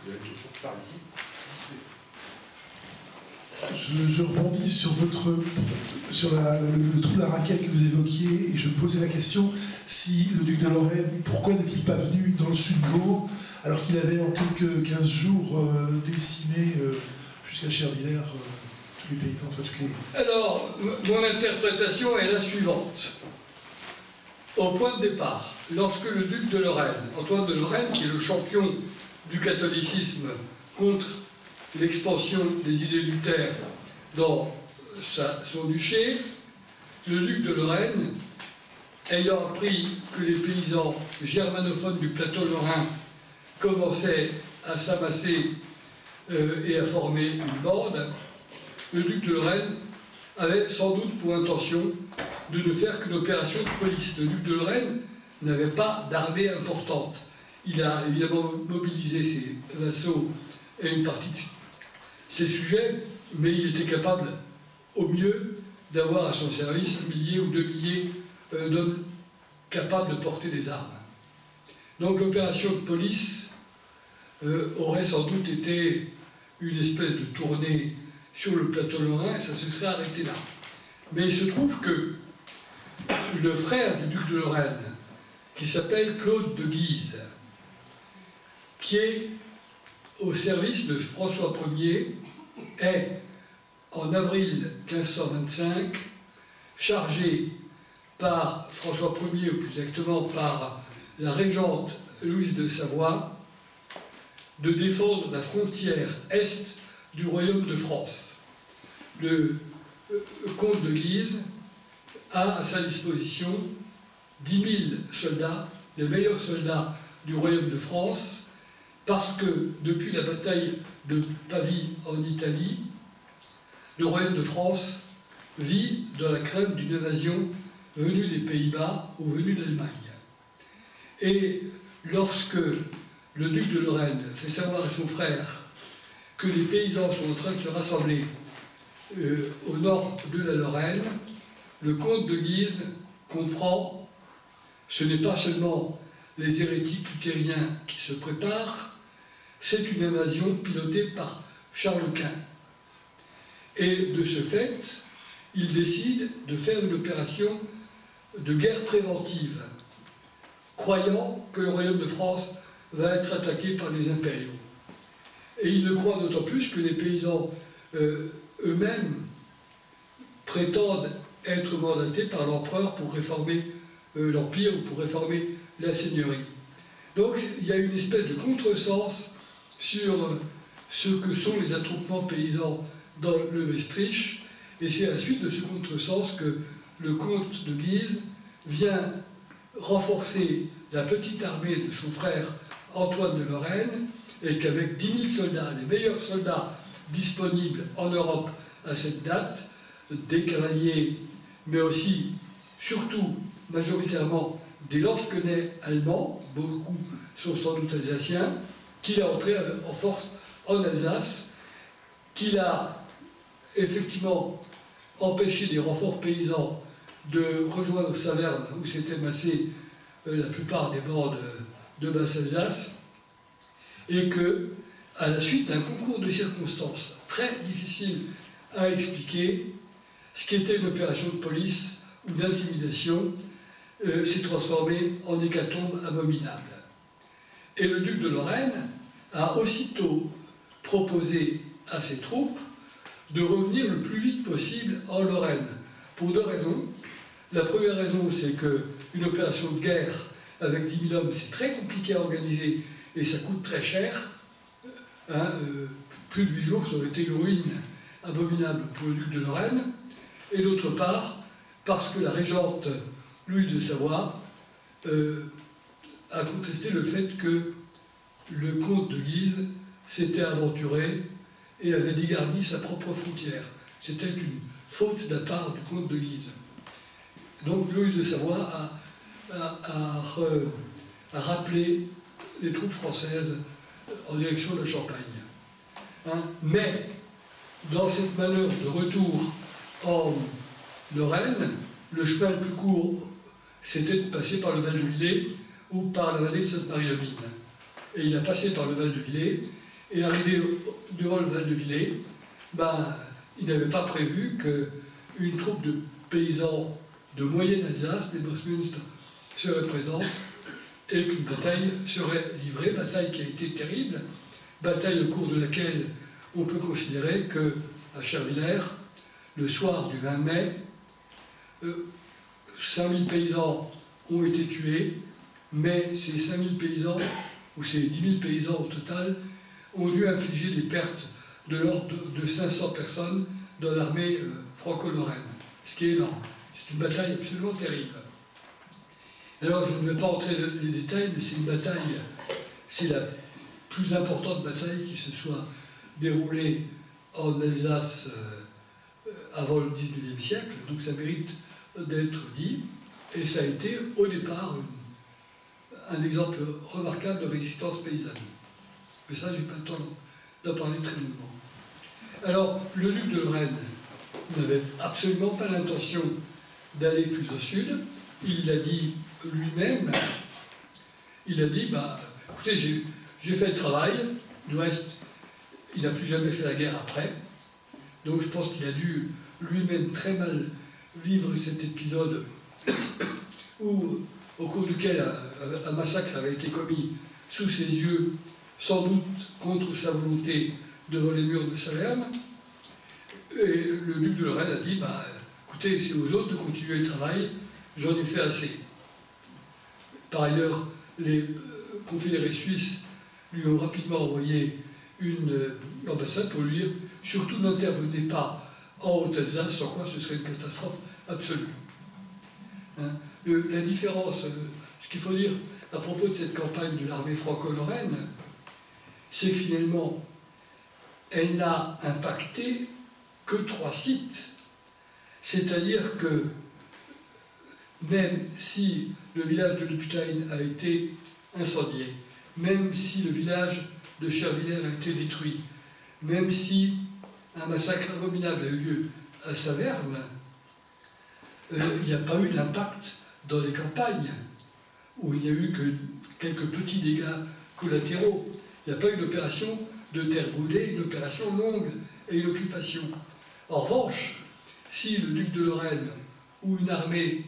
Vous avez une question par ici? Je rebondis sur le trou de la raquette que vous évoquiez et je me posais la question si le duc de Lorraine, pourquoi n'est-il pas venu dans le sud-Gau alors qu'il avait en quelques 15 jours décimé jusqu'à Chervillers tous les paysans, enfin toutes les... Alors, mon interprétation est la suivante. Au point de départ, lorsque le duc de Lorraine, Antoine de Lorraine, qui est le champion du catholicisme contre l'expansion des idées luthères dans son duché, le duc de Lorraine, ayant appris que les paysans germanophones du plateau lorrain commençaient à s'amasser et à former une bande, le duc de Lorraine avait sans doute pour intention de ne faire qu'une opération de police. Le duc de Lorraine n'avait pas d'armée importante. Il a évidemment mobilisé ses vassaux et une partie de ses sujets, mais il était capable, au mieux, d'avoir à son service 1 millier ou 2 milliers d'hommes capables de porter des armes. Donc l'opération de police aurait sans doute été une espèce de tournée sur le plateau lorrain et ça se serait arrêté là. Mais il se trouve que le frère du duc de Lorraine, qui s'appelle Claude de Guise, qui est au service de François Ier, est, en avril 1525, chargé par François Ier, ou plus exactement par la régente Louise de Savoie, de défendre la frontière est du royaume de France. Le comte de Guise a à sa disposition 10 000 soldats, les meilleurs soldats du royaume de France, parce que depuis la bataille de Pavie en Italie, le royaume de France vit dans la crainte d'une invasion venue des Pays-Bas ou venue d'Allemagne. Et lorsque le duc de Lorraine fait savoir à son frère que les paysans sont en train de se rassembler au nord de la Lorraine, le comte de Guise comprend ce n'est pas seulement les hérétiques luthériens qui se préparent, c'est une invasion pilotée par Charles Quint. Et de ce fait, il décide de faire une opération de guerre préventive, croyant que le royaume de France va être attaqué par les impériaux. Et il le croit d'autant plus que les paysans eux-mêmes prétendent être mandatés par l'empereur pour réformer l'Empire ou pour réformer la seigneurie. Donc il y a une espèce de contresens sur ce que sont les attroupements paysans dans le Westrich, et c'est à la suite de ce contresens que le comte de Guise vient renforcer la petite armée de son frère Antoine de Lorraine, et qu'avec 10 000 soldats, les meilleurs soldats disponibles en Europe à cette date, des cavaliers, mais aussi, surtout, majoritairement, des lansquenets allemands, beaucoup sont sans doute alsaciens, qu'il a entré en force en Alsace, qu'il a effectivement empêché des renforts paysans de rejoindre Saverne, où s'étaient massées la plupart des bandes de Basse-Alsace, et que, à la suite d'un concours de circonstances très difficile à expliquer, ce qui était une opération de police ou d'intimidation s'est transformé en hécatombe abominable. Et le duc de Lorraine a aussitôt proposé à ses troupes de revenir le plus vite possible en Lorraine, pour 2 raisons. La première raison, c'est qu'une opération de guerre avec 10 000 hommes, c'est très compliqué à organiser et ça coûte très cher. Plus de 8 jours, ça aurait été une ruine abominable pour le duc de Lorraine. Et d'autre part, parce que la régente Louise de Savoie a contesté le fait que le comte de Guise s'était aventuré et avait dégarni sa propre frontière. C'était une faute de la part du comte de Guise. Donc Louise de Savoie a rappelé les troupes françaises en direction de la Champagne. Hein. Mais, dans cette manœuvre de retour en Lorraine, le chemin le plus court, c'était de passer par le Val de Villers ou par la vallée de Sainte-Marie-aux-Mines. Et il a passé par le Val de Villers, et arrivé devant le Val de Villers, ben, il n'avait pas prévu qu'une troupe de paysans de moyenne Alsace, des Bosmünster, serait présente et qu'une bataille serait livrée, bataille qui a été terrible, bataille au cours de laquelle on peut considérer qu'à Chervillers, le soir du 20 mai, 5000 paysans ont été tués, mais ces 5000 paysans, ou ces 10 000 paysans au total, ont dû infliger des pertes de l'ordre de 500 personnes dans l'armée franco-lorraine, ce qui est énorme. C'est une bataille absolument terrible. Alors, je ne vais pas entrer dans les détails, mais c'est une bataille, c'est la plus importante bataille qui se soit déroulée en Alsace avant le XIXe siècle, donc ça mérite d'être dit, et ça a été au départ un exemple remarquable de résistance paysanne. Mais ça, je n'ai pas le temps d'en parler très longuement. Alors, le duc de Lorraine n'avait absolument pas l'intention d'aller plus au sud. Il l'a dit lui-même. Il a dit, bah, écoutez, j'ai fait le travail, du reste, il n'a plus jamais fait la guerre après. Donc je pense qu'il a dû lui-même très mal vivre cet épisode où, au cours duquel un massacre avait été commis sous ses yeux, sans doute contre sa volonté, devant les murs de Saverne. Et le duc de Lorraine a dit, bah, écoutez, c'est aux autres de continuer le travail, j'en ai fait assez. Par ailleurs, les confédérés suisses lui ont rapidement envoyé une ambassade pour lui dire, surtout n'intervenez pas en Haute-Alsace, sans quoi ce serait une catastrophe absolue. Hein? La différence, ce qu'il faut dire à propos de cette campagne de l'armée franco-lorraine, c'est que finalement, elle n'a impacté que 3 sites. C'est-à-dire que même si le village de Lupstein a été incendié, même si le village de Chervillers a été détruit, même si un massacre abominable a eu lieu à Saverne, il n'y a pas eu d'impact dans les campagnes, où il n'y a eu que quelques petits dégâts collatéraux. Il n'y a pas eu d'opération de terre brûlée, une opération longue et une occupation. En revanche, si le duc de Lorraine ou une armée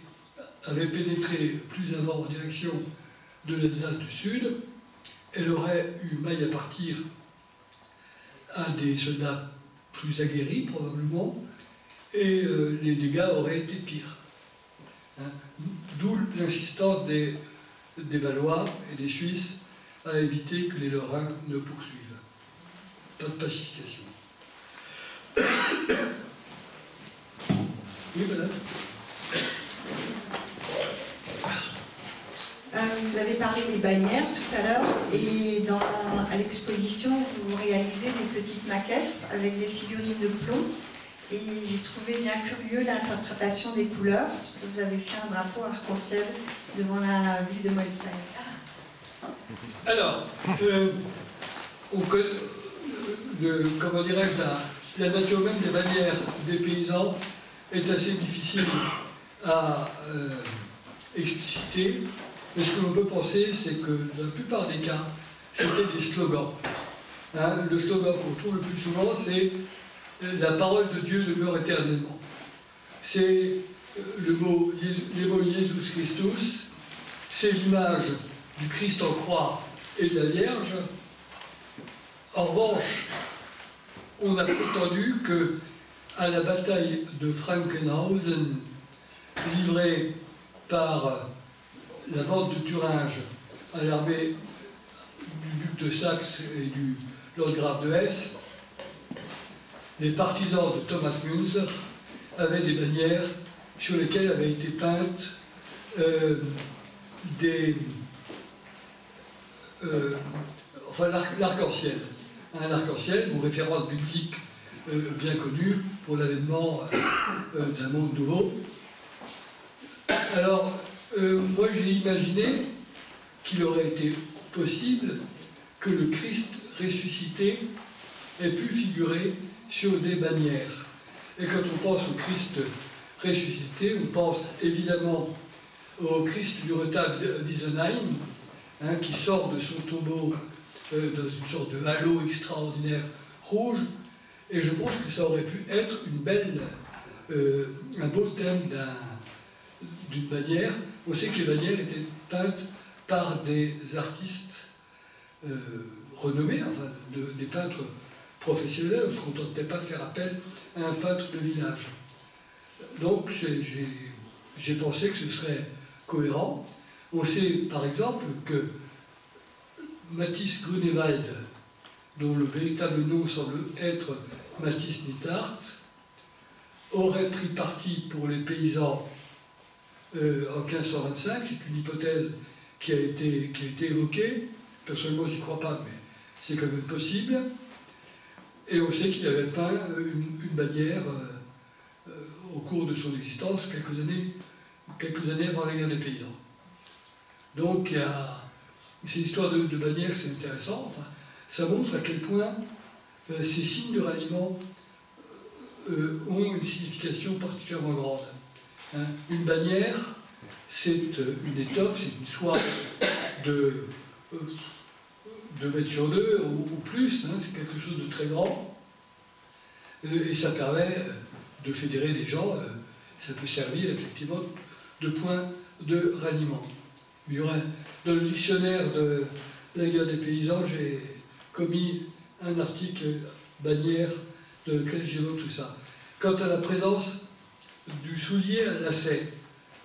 avait pénétré plus avant en direction de l'Alsace du Sud, elle aurait eu maille à partir à des soldats plus aguerris probablement, et les dégâts auraient été pires. Hein? D'où l'insistance des Balois et des Suisses à éviter que les Lorrains ne poursuivent. Pas de pacification. Oui, madame. Vous avez parlé des bannières tout à l'heure, et à l'exposition, vous réalisez des petites maquettes avec des figurines de plomb. Et j'ai trouvé bien curieux l'interprétation des couleurs, puisque vous avez fait un drapeau arc-en-ciel devant la ville de Molsheim. Alors, comment dirais-je, la nature même des bannières des paysans est assez difficile à expliciter, mais ce que l'on peut penser, c'est que dans la plupart des cas, c'était des slogans. Hein, le slogan qu'on trouve le plus souvent, c'est « La parole de Dieu demeure éternellement ». C'est les mots « Jesus Christus », c'est l'image du Christ en croix et de la Vierge. En revanche, on a prétendu que à la bataille de Frankenhausen, livrée par la bande de Thuringe à l'armée du duc de Saxe et du landgrave de Hesse, les partisans de Thomas Münzer avaient des bannières sur lesquelles avaient été peintes l'arc-en-ciel. Un arc-en-ciel, une référence biblique bien connue pour l'avènement d'un monde nouveau. Alors, moi j'ai imaginé qu'il aurait été possible que le Christ ressuscité ait pu figurer sur des bannières. Et quand on pense au Christ ressuscité, on pense évidemment au Christ du retable d'Isenheim, hein, qui sort de son tombeau dans une sorte de halo extraordinaire rouge, et je pense que ça aurait pu être un beau thème d'une bannière. On sait que les bannières étaient peintes par des artistes renommés, enfin des peintres professionnels. On ne se contentait pas de faire appel à un peintre de village. Donc j'ai pensé que ce serait cohérent. On sait par exemple que Mathis Grunewald, dont le véritable nom semble être Mathis Nittard, aurait pris parti pour les paysans en 1525. C'est une hypothèse qui a été évoquée. Personnellement, je n'y crois pas, mais c'est quand même possible. Et on sait qu'il avait peint une bannière au cours de son existence, quelques années avant la guerre des paysans. Donc, ces histoires de bannières, c'est intéressant. Enfin, ça montre à quel point ces signes de ralliement ont une signification particulièrement grande. Hein, une bannière, c'est une étoffe, c'est une soie de 2 mètres sur 2 ou plus, hein, c'est quelque chose de très grand, et ça permet de fédérer des gens, ça peut servir effectivement de point de ralliement. Il y aura, dans le dictionnaire de la guerre des paysans, j'ai commis un article bannière dans lequel j'évoque tout ça. Quant à la présence du soulier à lacets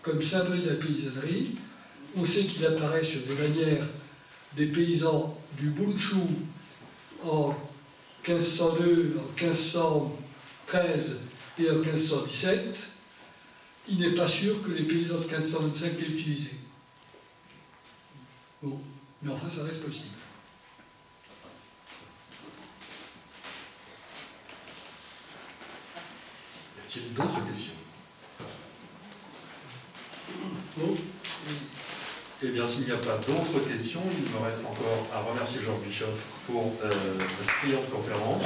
comme symbole de la paysannerie, on sait qu'il apparaît sur des bannières des paysans du Bunchu en 1502, en 1513 et en 1517. Il n'est pas sûr que les paysans de 1525 l'aient utilisé. Bon, mais enfin ça reste possible. Y a-t-il d'autres questions? Bon. Eh bien, s'il n'y a pas d'autres questions, il me reste encore à remercier Georges Bischoff pour cette brillante conférence.